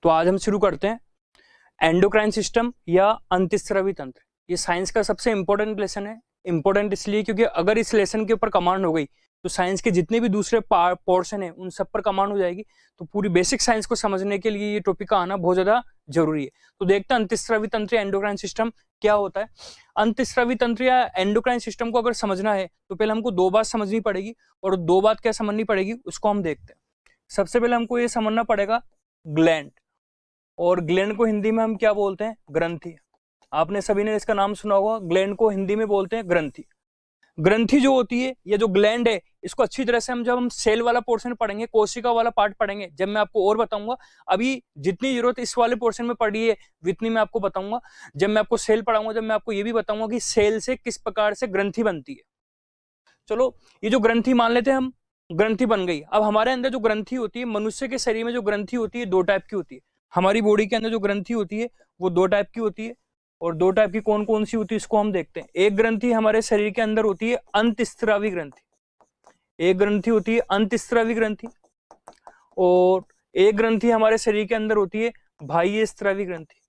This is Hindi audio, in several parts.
तो आज हम शुरू करते हैं एंडोक्राइन सिस्टम या अंतःस्रावी तंत्र। ये साइंस का सबसे इंपॉर्टेंट लेसन है। इंपॉर्टेंट इसलिए क्योंकि अगर इस लेसन के ऊपर कमांड हो गई तो साइंस के जितने भी दूसरे पोर्शन है उन सब पर कमांड हो जाएगी। तो पूरी बेसिक साइंस को समझने के लिए ये टॉपिक का आना बहुत ज्यादा जरूरी है। तो देखते हैं अंतःस्रावी तंत्र या एंडोक्राइन सिस्टम क्या होता है। अंतःस्रावी तंत्र या एंडोक्राइन सिस्टम को अगर समझना है तो पहले हमको दो बात समझनी पड़ेगी, और दो बात क्या समझनी पड़ेगी उसको हम देखते हैं। सबसे पहले हमको ये समझना पड़ेगा ग्लैंड, और ग्लैंड को हिंदी में हम क्या बोलते हैं? ग्रंथि। आपने सभी ने इसका नाम सुना होगा। ग्लैंड को हिंदी में बोलते हैं ग्रंथि। ग्रंथि जो होती है या जो ग्लैंड है, इसको अच्छी तरह से हम जब हम सेल वाला पोर्शन पढ़ेंगे, कोशिका वाला पार्ट पढ़ेंगे, जब मैं आपको और बताऊंगा। अभी जितनी जरूरत इस वाले पोर्शन में पड़ी है उतनी मैं आपको बताऊंगा। जब मैं आपको सेल पढ़ाऊंगा, जब मैं आपको ये भी बताऊंगा कि सेल से किस प्रकार से ग्रंथि बनती है। चलो, ये जो ग्रंथि मान लेते हैं हम, ग्रंथि बन गई। अब हमारे अंदर जो ग्रंथि होती है, मनुष्य के शरीर में जो ग्रंथि होती है दो टाइप की होती है। हमारी बॉडी के अंदर जो ग्रंथि होती है वो दो टाइप की होती है, और दो टाइप की कौन कौन सी होती है इसको हम देखते हैं। एक ग्रंथि हमारे शरीर के अंदर होती है अंतःस्रावी ग्रंथि। एक ग्रंथि होती है अंतःस्रावी ग्रंथि, और एक ग्रंथि हमारे शरीर के अंदर होती है बाह्य स्रावी ग्रंथि।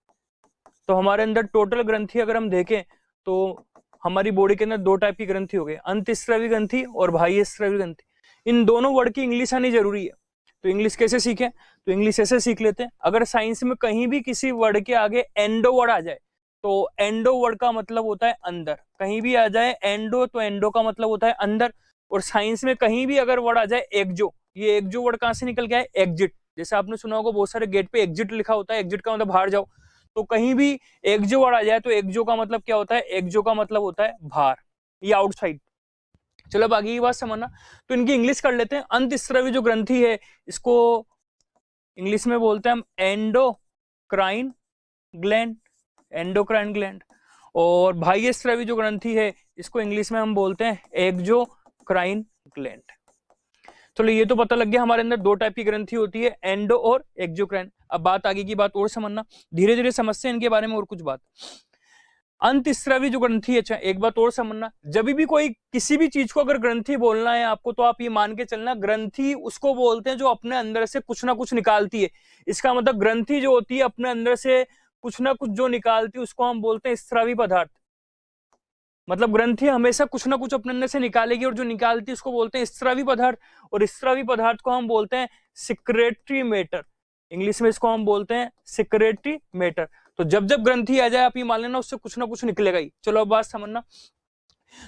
तो हमारे अंदर टोटल ग्रंथि अगर हम देखें तो हमारी बॉडी के अंदर दो टाइप की ग्रंथि हो गई, अंतःस्रावी ग्रंथि और बाह्य स्रावी ग्रंथि। इन दोनों वर्ड की इंग्लिश आनी जरूरी है। तो इंग्लिश कैसे सीखें? तो इंग्लिश ऐसे सीख लेते हैं। अगर साइंस में कहीं भी किसी वर्ड के आगे एंडो वर्ड आ जाए तो एंडो वर्ड का मतलब होता है अंदर। कहीं भी आ जाए एंडो तो एंडो का मतलब होता है अंदर। और साइंस में कहीं भी अगर वर्ड आ जाए एक्जो, ये एक्जो वर्ड कहां से निकल गया है? एग्जिट। जैसे आपने सुना होगा बहुत सारे गेट पे एग्जिट लिखा होता है, एग्जिट का मतलब बाहर जाओ। तो कहीं भी एक्जो वर्ड आ जाए तो एक्जो का मतलब क्या होता है? एक्जो का मतलब होता है बाहर या आउटसाइड। चलो अब आगे की बात समझना। तो इनकी इंग्लिश कर लेते हैं। अंतःस्रावी जो ग्रंथि है इसको इंग्लिश में बोलते हैं हम एंडोक्राइन ग्लैंड, एंडोक्राइन ग्लैंड। और बाह्य स्रावी जो ग्रंथि है इसको इंग्लिश में हम बोलते हैं एक्सोक्राइन ग्लैंड। चलो ये तो पता लग गया हमारे अंदर दो टाइप की ग्रंथि होती है, एंडो और एक्सोक्राइन। अब बात आगे की बात और समझना, धीरे धीरे समझते हैं इनके बारे में और कुछ बात। अंतःस्रावी जो ग्रंथि है, अच्छा एक बात और समझना, जब भी कोई किसी भी चीज को अगर ग्रंथि बोलना है आपको तो आप ये मान के चलना, ग्रंथि उसको बोलते हैं जो अपने अंदर से कुछ ना कुछ निकालती है। इसका मतलब ग्रंथि जो होती है अपने अंदर से कुछ ना कुछ जो निकालती है उसको हम बोलते हैं स्रावी पदार्थ। मतलब ग्रंथि हमेशा कुछ ना कुछ अपने अंदर से निकालेगी, और जो निकालती है उसको बोलते हैं स्रावी पदार्थ। और स्रावी पदार्थ को हम बोलते हैं सिक्रेटरी मैटर। इंग्लिश में इसको हम बोलते हैं सिक्रेटरी मैटर। तो जब जब ग्रंथि आ जाए आप ये मान लेना उससे कुछ ना कुछ निकलेगा ही। चलो अब बात समझना।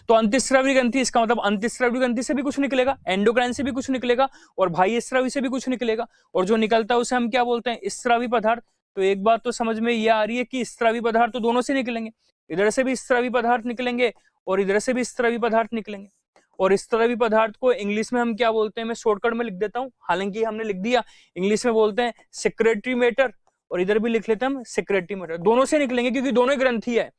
तो अंतःस्रावी ग्रंथि, इसका मतलब अंतःस्रावी ग्रंथि से भी कुछ निकलेगा, एंडोक्राइन से भी कुछ निकलेगा, और बाह्य स्रावी से भी कुछ निकलेगा। और जो निकलता है उसे हम क्या बोलते हैं? स्रावी पदार्थ। तो एक बात तो समझ में ये आ रही है कि स्रावी पदार्थ तो दोनों से निकलेंगे, इधर से भी स्रावी पदार्थ निकलेंगे और इधर से भी स्रावी पदार्थ निकलेंगे। और स्रावी पदार्थ को इंग्लिश में हम क्या बोलते हैं? मैं शॉर्टकट में लिख देता हूं, हालांकि हमने लिख दिया। इंग्लिश में बोलते हैं सेक्रेटरी मैटर, और इधर भी लिख लेते हैं हम सेक्रेटरी मैटर। दोनों से निकलेंगे क्योंकि दोनों ही ग्रंथि है,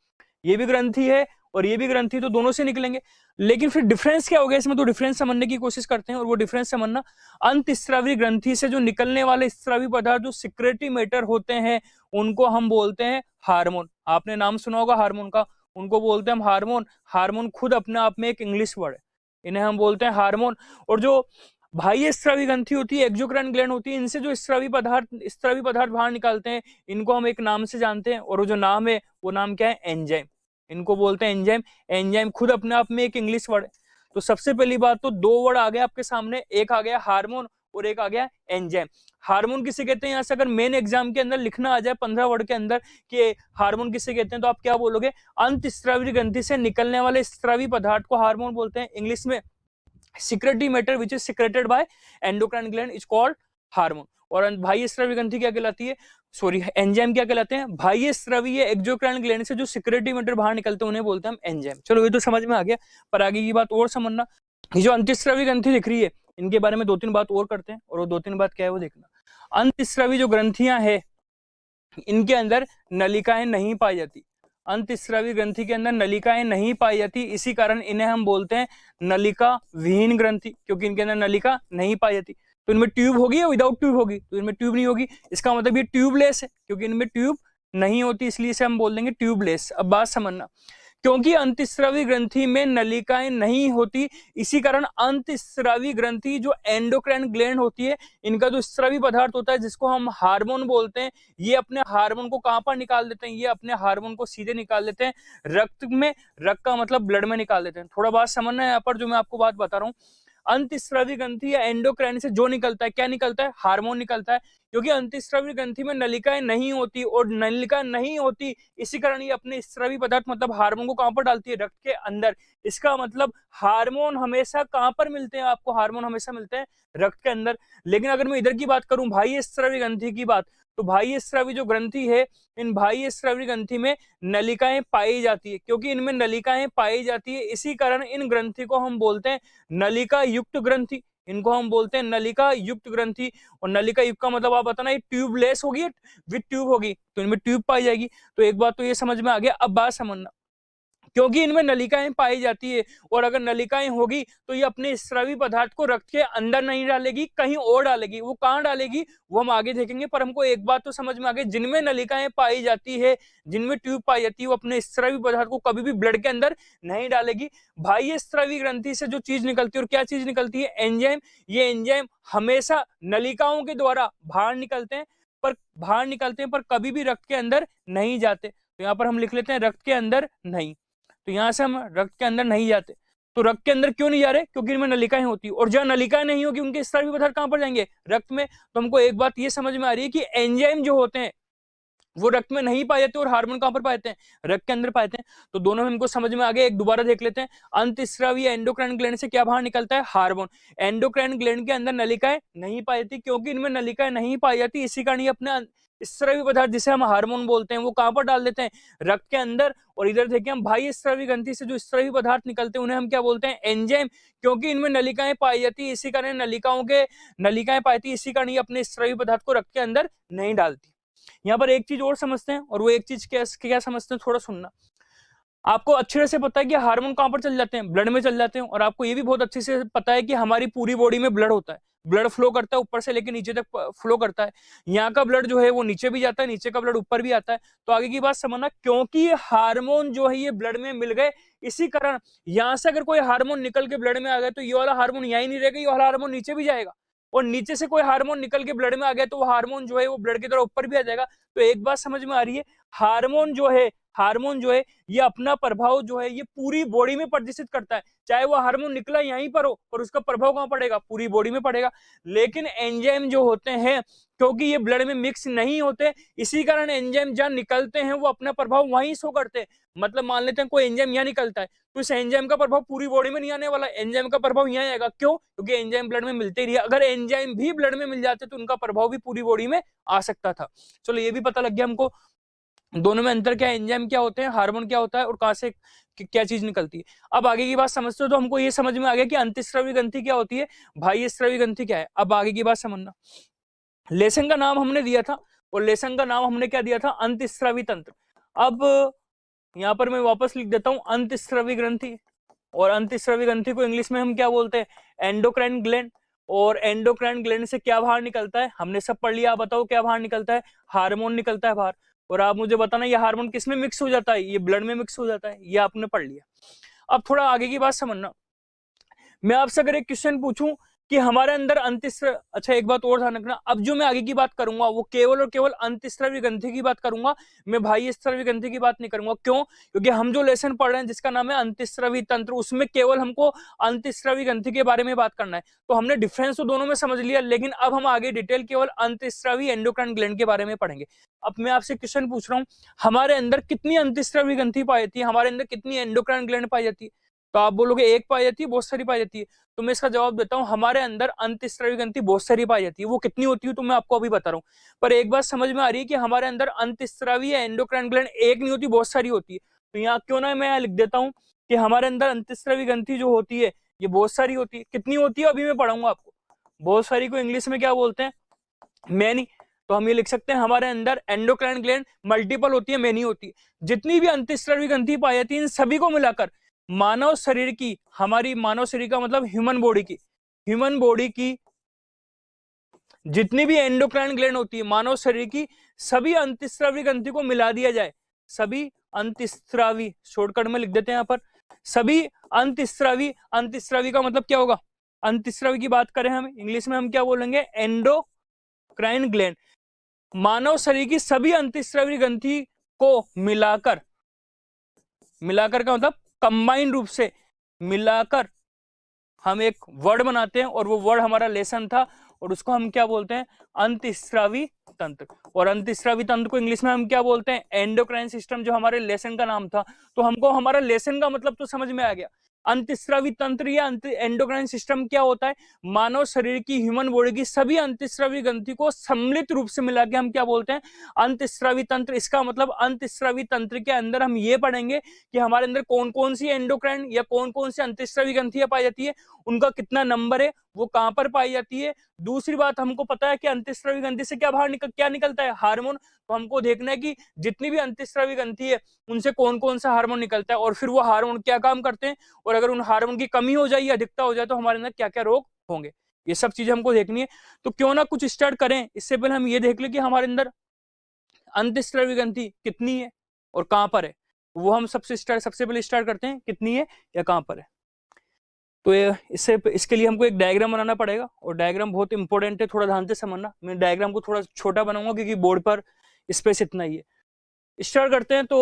ये भी ग्रंथि है और ये भी ग्रंथि, तो दोनों से निकलेंगे। लेकिन फिर डिफरेंस क्या हो गया इसमें? तो डिफरेंस समझने की कोशिश करते हैं, और वो डिफरेंस समझना, अंतःस्रावी ग्रंथि से जो निकलने वाले स्रावी पदार्थ जो सिक्रेटरी मैटर होते हैं उनको हम बोलते हैं हार्मोन। आपने नाम सुना होगा हार्मोन का, उनको बोलते हैं हम हार्मोन। हार्मोन खुद अपने आप में एक इंग्लिश वर्ड है, इन्हें हम बोलते हैं हार्मोन। और जो बाह्य स्रावी ग्रंथि होती है, एक्सोक्राइन ग्लैंड होती है, इनसे जो स्रावी पदार्थ बाहर निकालते हैं इनको हम एक नाम से जानते हैं, और वो जो नाम है वो नाम क्या है? एंजाइम। इनको बोलते हैं एंजाइम। एंजाइम खुद अपने आप में एक इंग्लिश वर्ड है। तो सबसे पहली बात तो दो वर्ड आ गए आपके सामने, एक आ गया हार्मोन और एक आ गया एंजाइम। हार्मोन किसे कहते हैं? यहाँ से अगर मेन एग्जाम के अंदर लिखना आ जाए 15 वर्ड के अंदर कि हार्मोन किसे कहते हैं, तो आप क्या बोलोगे? अंतःस्रावी ग्रंथि से निकलने वाले स्रावी पदार्थ को हार्मोन बोलते हैं। इंग्लिश में secretory matter which is secreted by endocrine gland is called hormone. और बाह्य स्रावी ग्रंथि क्या कहलाती है? सॉरी, एंजाइम क्या कहलाते हैं? बाह्य स्रावी एक्सोक्राइन ग्लैंड से जो सिक्रेटरी मैटर बाहर निकलते हैं उन्हें बोलते हैं हम एंजाइम। चलो ये तो समझ में आ गया, पर आगे की बात और समझना। ये जो अंतःस्रावी ग्रंथि दिख रही है इनके बारे में दो तीन बात और करते हैं, और वो दो तीन बात क्या है वो देखना। अंतःस्रावी जो ग्रंथियां हैं इनके अंदर नलिकाएं नहीं पाई जाती। अंतःस्रावी ग्रंथि के अंदर नलिकाएं नहीं पाई जाती, इसी कारण इन्हें हम बोलते हैं नलिका विहीन ग्रंथि, क्योंकि इनके अंदर नलिका नहीं पाई जाती। तो इनमें ट्यूब होगी या विदाउट ट्यूब होगी? तो इनमें ट्यूब नहीं होगी, इसका मतलब ये ट्यूबलेस है, क्योंकि इनमें ट्यूब नहीं होती, इसलिए इसे हम बोल देंगे ट्यूबलेस। अब बात समझना, क्योंकि अंतःस्रावी ग्रंथि में नलिकाएं नहीं होती, इसी कारण अंतःस्रावी ग्रंथि जो एंडोक्राइन ग्लैंड होती है, इनका जो स्रावी पदार्थ होता है जिसको हम हार्मोन बोलते हैं, ये अपने हार्मोन को कहां पर निकाल देते हैं, ये अपने हार्मोन को सीधे निकाल देते हैं रक्त में, रक्त का मतलब ब्लड में निकाल देते हैं। थोड़ा बात समझना है यहाँ पर जो मैं आपको बात बता रहा हूँ। अंतःस्रावी ग्रंथि या एंडोक्राइन से जो निकलता है, क्या निकलता है, हार्मोन निकलता है, क्योंकि अंतःस्रावी ग्रंथि में नलिकाएं नहीं होती, और नलिका नहीं होती इसी कारण ये अपने स्रावी पदार्थ मतलब हार्मोन को कहां पर डालती है, रक्त के अंदर। इसका मतलब हार्मोन हमेशा कहां पर मिलते हैं आपको, हार्मोन हमेशा मिलते हैं रक्त के अंदर। लेकिन अगर मैं इधर की बात करूं बाह्य स्रावी ग्रंथि की बात, तो बाह्य स्रावी जो ग्रंथि है, इन बाह्य स्रावी ग्रंथि में नलिकाएं पाई जाती है, क्योंकि इनमें नलिकाएं पाई जाती है इसी कारण इन ग्रंथि को हम बोलते हैं नलिका युक्त ग्रंथि, इनको हम बोलते हैं नलिका युक्त ग्रंथि। और नलिका युक्त का मतलब आप बताना, ये ट्यूबलेस होगी विद ट्यूब होगी, तो इनमें ट्यूब पाई जाएगी। तो एक बात तो ये समझ में आ गया। अब बात समझना, क्योंकि इनमें नलिकाएं पाई जाती है, और अगर नलिकाएं होगी तो ये अपने स्रावी पदार्थ को रक्त के अंदर नहीं डालेगी, कहीं और डालेगी। वो कहां डालेगी वो हम आगे देखेंगे, पर हमको एक बात तो समझ में आ गई, जिनमें नलिकाएं पाई जाती है, जिनमें ट्यूब पाई जाती है, वो अपने स्रावी पदार्थ को कभी भी ब्लड के अंदर नहीं डालेगी। बाह्य स्रावी ग्रंथि से जो चीज निकलती है, और क्या चीज निकलती है, एंजाइम। ये एंजाइम हमेशा नलिकाओं के द्वारा बाहर निकलते हैं, पर कभी भी रक्त के अंदर नहीं जाते। तो यहाँ पर हम लिख लेते हैं रक्त के अंदर नहीं। तो यहां से हम रक्त के अंदर नहीं जाते। तो रक्त के अंदर क्यों नहीं जा रहे, क्योंकि इनमें नलिकाएं होती, और जहां नलिकाएं नहीं होगी उनके स्रावी पदार्थ कहां पर जाएंगे, रक्त में। तो हमको एक बात ये समझ में आ रही है कि एंजाइम जो होते हैं वो रक्त में नहीं पाए जाते, और हार्मोन कहां पर पाए जाते हैं, रक्त के अंदर पाए जाते हैं। तो दोनों में हमको समझ में आ गया। एक दोबारा देख लेते हैं, अंतःस्रावी एंडोक्राइन ग्लैंड से क्या बाहर निकलता है, हार्मोन। एंडोक्राइन ग्लैंड के अंदर नलिकाएं नहीं पाई जाती, क्योंकि इनमें नलिकाएं नहीं पाई जाती, इसी कारण ये अपने स्रावी पदार्थ जिसे हम हार्मोन बोलते हैं वो कहां पर डाल देते हैं, रक्त के अंदर। और इधर देखिए हम बाह्य स्रावी ग्रंथि से जो स्रावी पदार्थ निकलते हैं उन्हें हम क्या बोलते हैं, एंजाइम, क्योंकि इनमें नलिकाएं पाई जाती है, इसी कारण नलिकाएं पाई जाती, इसी कारण ये अपने स्रावी पदार्थ को रक्त के अंदर नहीं डालती। यहाँ पर एक चीज और समझते हैं, और वो एक चीज क्या समझते हैं, थोड़ा सुनना। आपको अच्छे से पता है कि हार्मोन कहां पर चल जाते हैं, ब्लड में चल जाते हैं, और आपको ये भी बहुत अच्छे से पता है कि हमारी पूरी बॉडी में ब्लड होता है, ब्लड फ्लो करता है ऊपर से लेकर नीचे तक फ्लो करता है। यहाँ का ब्लड जो है वो नीचे भी जाता है, नीचे का ब्लड ऊपर भी आता है। तो आगे की बात समझना, क्योंकि ये हार्मोन जो है ये ब्लड में मिल गए, इसी कारण यहाँ से अगर कोई हार्मोन निकल के ब्लड में आ गया तो ये वाला हार्मोन यहाँ ही नहीं रहेगा, ये वाला हार्मोन नीचे भी जाएगा। और नीचे से कोई हार्मोन निकल के ब्लड में आ गया तो वो हार्मोन जो है वो ब्लड की तरह ऊपर भी आ जाएगा। तो एक बात समझ में आ रही है, हार्मोन जो है ये अपना प्रभाव जो है ये पूरी बॉडी में प्रदर्शित करता है। चाहे वो हार्मोन निकला यहीं पर हो, पर उसका प्रभाव कहां पड़ेगा, पूरी बॉडी में पड़ेगा। लेकिन एंजाइम जो होते हैं, क्योंकि ये ब्लड में मिक्स नहीं होते, इसी कारण एंजाइम जहां निकलते हैं वो अपना प्रभाव वहीं शो करते हैं। मतलब मान लेते हैं कोई एंजाइम यहाँ निकलता है, तो इस एंजाइम का प्रभाव पूरी बॉडी में नहीं आने वाला, एंजाइम का प्रभाव यहाँ आएगा। क्यों, क्योंकि एंजाइम ब्लड में मिलते ही, अगर एंजाइम भी ब्लड में मिल जाते तो उनका प्रभाव भी पूरी बॉडी में आ सकता था। चलो ये भी पता लग गया हमको दोनों में अंतर क्या है, एंजाइम क्या होते हैं, हार्मोन क्या होता है, और कहां से क्या चीज निकलती है। अब आगे की बात समझते हो तो हमको ये समझ में आ गया कि अंतःस्रावी ग्रंथि क्या होती है, बाह्य स्रावी ग्रंथि क्या है। अब आगे की बात समझना, लेसन का नाम हमने दिया था, और लेसन का नाम हमने क्या दिया था, अंतःस्रावी तंत्र। अब यहाँ पर मैं वापस लिख देता हूं अंतःस्रावी ग्रंथि, और अंतःस्रावी ग्रंथि को इंग्लिश में हम क्या बोलते हैं, एंडोक्राइन ग्लैंड। और एंडोक्राइन ग्लैंड से क्या बाहर निकलता है, हमने सब पढ़ लिया। आप बताओ क्या बाहर निकलता है, हार्मोन निकलता है बाहर। और आप मुझे बताना ये हार्मोन किस में मिक्स हो जाता है, ये ब्लड में मिक्स हो जाता है, ये आपने पढ़ लिया। अब थोड़ा आगे की बात समझना, मैं आपसे अगर एक क्वेश्चन पूछूं कि हमारे अंदर अच्छा एक बात और ध्यान रखना, अब जो मैं आगे की बात करूंगा वो केवल और केवल अंतःस्रावी ग्रंथि की बात करूंगा, मैं बाह्य स्रावी ग्रंथि की बात नहीं करूंगा। क्यों, क्योंकि हम जो लेसन पढ़ रहे हैं जिसका नाम है अंतःस्रावी तंत्र, उसमें केवल हमको अंतःस्रावी ग्रंथि के बारे में बात करना है। तो हमने डिफरेंस तो दोनों में समझ लिया, लेकिन अब हम आगे डिटेल केवल अंतःस्रावी एंडोक्राइन ग्लैंड के बारे में पढ़ेंगे। अब मैं आपसे क्वेश्चन पूछ रहा हूँ, हमारे अंदर कितनी अंतःस्रावी ग्रंथि पाई जाती है, हमारे अंदर कितनी एंडोक्राइन ग्लैंड पाई जाती है। तो आप बोलोगे एक पाई जाती है, बहुत सारी पाई जाती है। तो मैं इसका जवाब देता हूं, हमारे अंदर अंतःस्रावी ग्रंथि बहुत सारी पाई जाती है। वो कितनी होती है तो मैं आपको अभी बता रहा हूं, पर एक बात समझ में आ रही है कि हमारे अंदर अंतःस्रावी या एंडोक्राइन ग्लैंड एक नहीं होती, बहुत सारी होती है। तो यहाँ क्यों ना मैं लिख देता हूं कि हमारे अंदर अंतःस्रावी ग्रंथि जो होती है ये बहुत सारी होती है। कितनी होती है अभी मैं पढ़ाऊंगा आपको। बहुत सारी को इंग्लिश में क्या बोलते हैं, मैनी। तो हम ये लिख सकते हैं हमारे अंदर एंडोक्राइन ग्लैंड मल्टीपल होती है, मैनी होती है। जितनी भी अंतःस्रावी ग्रंथि पाई जाती है इन सभी को मिलाकर मानव शरीर की, हमारी मानव शरीर का मतलब ह्यूमन बॉडी की जितनी भी एंडोक्राइन ग्लैंड होती है मानव शरीर की, सभी अंतःस्रावी ग्रंथि को मिला दिया जाए, सभी अंतस्रावी, शॉर्टकट में लिख देते हैं यहाँ पर सभी अंतस्रावी। अंतस्रावी का मतलब क्या होगा? अंतस्रावी की बात करें हम इंग्लिश में हम क्या बोलेंगे? Endocrine gland. मानव शरीर की सभी अंतस्रावी ग्रंथि को मिलाकर, मिलाकर का मतलब कंबाइंड रूप से मिलाकर हम एक वर्ड बनाते हैं, और वो वर्ड हमारा लेसन था, और उसको हम क्या बोलते हैं? अंतस्रावी तंत्र। और अंतस्रावी तंत्र को इंग्लिश में हम क्या बोलते हैं? एंडोक्राइन सिस्टम, जो हमारे लेसन का नाम था। तो हमको हमारा लेसन का मतलब तो समझ में आ गया। अंतस्रावी तंत्र या एंडोक्राइन सिस्टम क्या होता है? मानव शरीर की, ह्यूमन बॉडी की सभी अंतस्रावी ग्रंथि को सम्मिलित रूप से मिला के हम क्या बोलते हैं? अंतस्रावी तंत्र। इसका मतलब अंतस्रावी तंत्र के अंदर हम ये पढ़ेंगे कि हमारे अंदर कौन कौन सी एंडोक्राइन या कौन कौन सी अंतस्रावी ग्रंथियां पाई जाती है, उनका कितना नंबर है, वो कहां पर पाई जाती है। दूसरी बात, हमको पता है कि अंतस्रावी ग्रंथि से क्या बाहर क्या निकलता है? हार्मोन। तो हमको देखना है कि जितनी भी अंतस्रावी ग्रंथि है उनसे कौन कौन सा हार्मोन निकलता है, और फिर वो हार्मोन क्या काम करते हैं, और अगर उन हार्मोन की कमी हो जाए या अधिकता हो जाए तो हमारे अंदर क्या क्या रोग होंगे। ये सब चीजें हमको देखनी है। तो क्यों ना कुछ स्टार्ट करें, इससे पहले हम ये देख ले कि हमारे अंदर अंतस्रावी ग्रंथि कितनी है और कहां पर है। वो हम सबसे पहले स्टार्ट करते हैं, कितनी है या कहां पर है। तो इसके लिए हमको एक डायग्राम बनाना पड़ेगा, और डायग्राम बहुत इंपॉर्टेंट है, थोड़ा ध्यान से समझना। मैं डायग्राम को थोड़ा छोटा बनाऊंगा क्योंकि बोर्ड पर स्पेस इतना ही है। स्टार्ट करते हैं। तो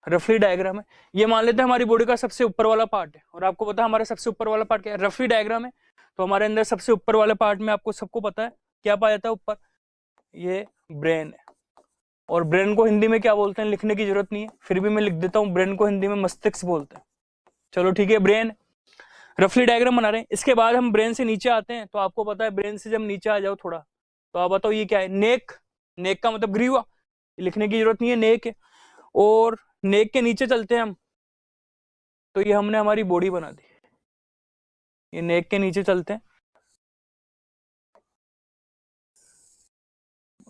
रफली डायग्राम है, ये मान लेते हैं हमारी बॉडी का सबसे ऊपर वाला पार्ट है, और आपको पता है हमारा सबसे ऊपर वाला पार्ट क्या है? रफली डायग्राम है। तो हमारे अंदर सबसे ऊपर वाले पार्ट में आपको सबको पता है क्या पाया जाता है ऊपर? ये ब्रेन है। और ब्रेन को हिंदी में क्या बोलते हैं? लिखने की जरूरत नहीं है, फिर भी मैं लिख देता हूं, ब्रेन को हिंदी में मस्तिष्क बोलते हैं। चलो ठीक है, ब्रेन। रफली डायग्राम बना रहे हैं। इसके बाद हम ब्रेन से नीचे आते हैं। तो आपको पता है ब्रेन से जब नीचे आ जाओ थोड़ा, तो आप बताओ ये क्या है? नेक। नेक का मतलब ग्रीवा, लिखने की जरूरत नहीं है, नेक है। और नेक के नीचे चलते हैं हम, तो ये हमने हमारी बॉडी बना दी। ये नेक के नीचे चलते हैं,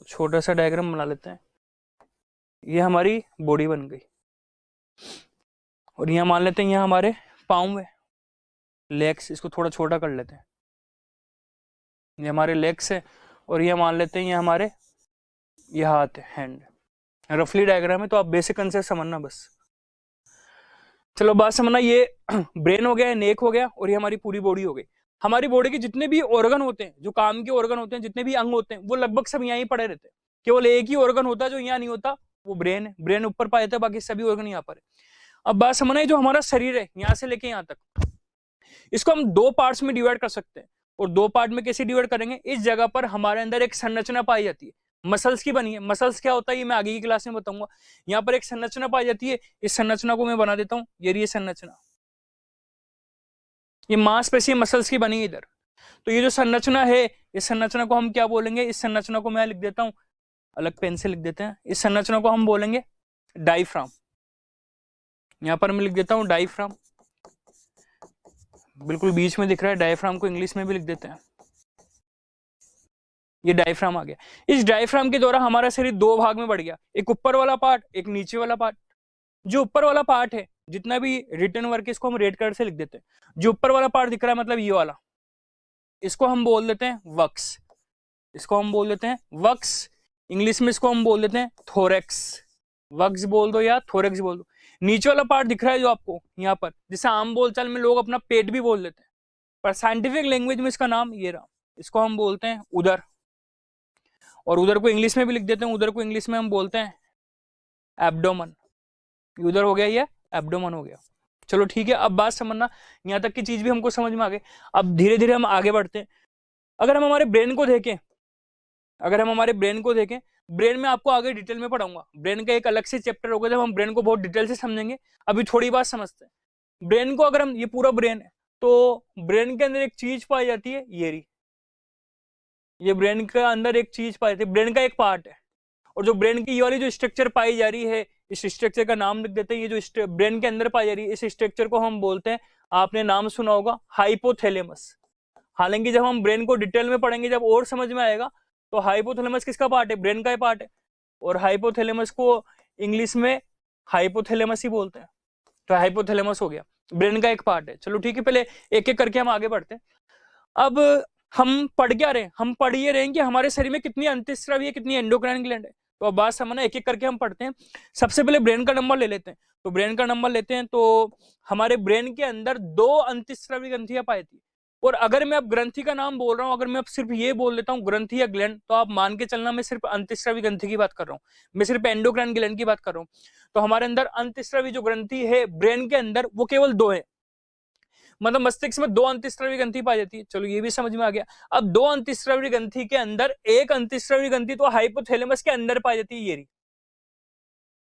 छोटा सा डायग्राम बना लेते हैं। ये हमारी बॉडी बन गई, और यहाँ मान लेते हैं यहाँ हमारे पाँव है, लेग्स। इसको थोड़ा छोटा कर लेते हैं, ये हमारे लेग्स है। और ये मान लेते हैं ये हमारे ये हाथ है, हैंड। रफली डायग्राम है, तो आप बेसिक कंसेप्ट समझना बस। चलो बात समझना, ये ब्रेन हो गया, नेक हो गया, और ये हमारी पूरी बॉडी हो गई। हमारी बॉडी के जितने भी ऑर्गन होते हैं, जो काम के ऑर्गन होते हैं, जितने भी अंग होते हैं, वो लगभग सब यहाँ ही पड़े रहते हैं। केवल एक ही ऑर्गन होता है जो यहाँ नहीं होता, वो ब्रेन है। ब्रेन ऊपर पाए जाता है, बाकी सभी ऑर्गन यहाँ पर है। अब बात समझना, है जो हमारा शरीर है यहाँ से लेके यहाँ तक, इसको हम दो पार्ट्स में डिवाइड कर सकते हैं। और दो पार्ट में कैसे डिवाइड करेंगे? इस जगह पर हमारे अंदर एक संरचना पाई जाती है, मसल्स की बनी है। मसल्स क्या होता है ये मैं आगे की क्लास में बताऊंगा। यहाँ पर एक संरचना पाई जाती है, इस संरचना को मैं बना देता हूँ। ये संरचना, ये मांसपेशी मसल्स की बनी है इधर। तो ये जो संरचना है, इस संरचना को हम क्या बोलेंगे? इस संरचना को मैं लिख देता हूं, अलग पेन से लिख देते हैं। इस संरचना को हम बोलेंगे डायफ्राम। यहां पर मैं लिख देता हूं डायफ्राम, बिल्कुल बीच में दिख रहा है। डायफ्राम को इंग्लिश में भी लिख देते हैं, ये डायफ्राम आ गया। इस डायफ्राम के द्वारा हमारा शरीर दो भाग में बढ़ गया, एक ऊपर वाला पार्ट, एक नीचे वाला पार्ट। जो ऊपर वाला पार्ट है, जितना भी रिटर्न वर्क है, इसको हम रेड कलर से लिख देते हैं। जो ऊपर वाला पार्ट दिख रहा है, मतलब ये वाला, इसको हम बोल देते हैं वक्स। इसको हम बोल देते हैं वक्स। इंग्लिश में इसको हम बोल देते हैं थोरेक्स। वक्स बोल दो या थोरेक्स बोल दो। नीचे वाला पार्ट दिख रहा है जो आपको यहाँ पर, जिसे आम बोलचाल में लोग अपना पेट भी बोल देते हैं, पर साइंटिफिक लैंग्वेज में इसका नाम ये रहा। इसको हम बोलते हैं उदर, और उदर को इंग्लिश में भी लिख देते हैं। उदर को इंग्लिश में हम बोलते हैं एब्डोमन। उदर हो गया, ये एब्डोमन हो गया। चलो ठीक है, अब बात समझना, यहाँ तक की चीज भी हमको समझ में आ गई। अब धीरे धीरे हम आगे बढ़ते हैं। अगर हम हमारे ब्रेन को देखें, ब्रेन में आपको आगे डिटेल में पढ़ाऊंगा। ब्रेन का एक अलग से चैप्टर होगा जब हम ब्रेन को बहुत डिटेल से समझेंगे। अभी थोड़ी बात समझते हैं। ब्रेन को अगर हम, ये पूरा ब्रेन है, तो ब्रेन के अंदर एक चीज पाई जाती है, ये ब्रेन के अंदर एक चीज पाई जाती है, ब्रेन का एक पार्ट है। और जो ब्रेन की ये वाली जो स्ट्रक्चर पाई जा रही है, इस स्ट्रक्चर का नाम लिख देते हैं। ये जो ब्रेन के अंदर पाई जा रही है, इस स्ट्रक्चर को हम बोलते हैं, आपने नाम सुना होगा, हाइपोथैलेमस। हालांकि जब हम ब्रेन को डिटेल में पढ़ेंगे, जब और समझ में आएगा, तो हाइपोथैलेमस किसका पार्ट है? ब्रेन का ही पार्ट है। और हाइपोथैलेमस को इंग्लिश में हाइपोथैलेमस ही बोलते हैं। तो हाइपोथैलेमस हो गया, ब्रेन का एक पार्ट है। चलो ठीक है, पहले एक एक करके हम आगे बढ़ते हैं। अब हम पढ़ क्या रहे हैं, हम पढ़ ये रहे हैं कि हमारे शरीर में कितनी अंतःस्रावी है, कितनी एंडोक्राइन ग्लैंड है। तो अब बात समझना, एक एक करके हम पढ़ते हैं। सबसे पहले ब्रेन का नंबर ले लेते हैं। तो ब्रेन का नंबर लेते हैं तो हमारे ब्रेन के अंदर 2 अंतःस्रावी ग्रंथियां पाई थी। और अगर मैं अब ग्रंथि का नाम बोल रहा हूं, अगर मैं अब सिर्फ ये बोल देता हूं ग्रंथि या ग्लैंड, तो आप मान के चलना मैं सिर्फ अंतःस्रावी ग्रंथि की बात कर रहा हूं, मैं सिर्फ एंडोक्राइन ग्लैंड की बात कर रहा हूं। तो हमारे अंदर अंतःस्रावी जो ग्रंथि है ब्रेन के अंदर, वो केवल 2 है। मतलब मस्तिष्क में 2 अंतःस्रावी ग्रंथि पाई जाती है। चलो ये भी समझ में आ गया। अब 2 अंतःस्रावी ग्रंथि के अंदर एक अंतःस्रावी ग्रंथि तो हाइपोथैलेमस के अंदर पाई जाती है, ये रही,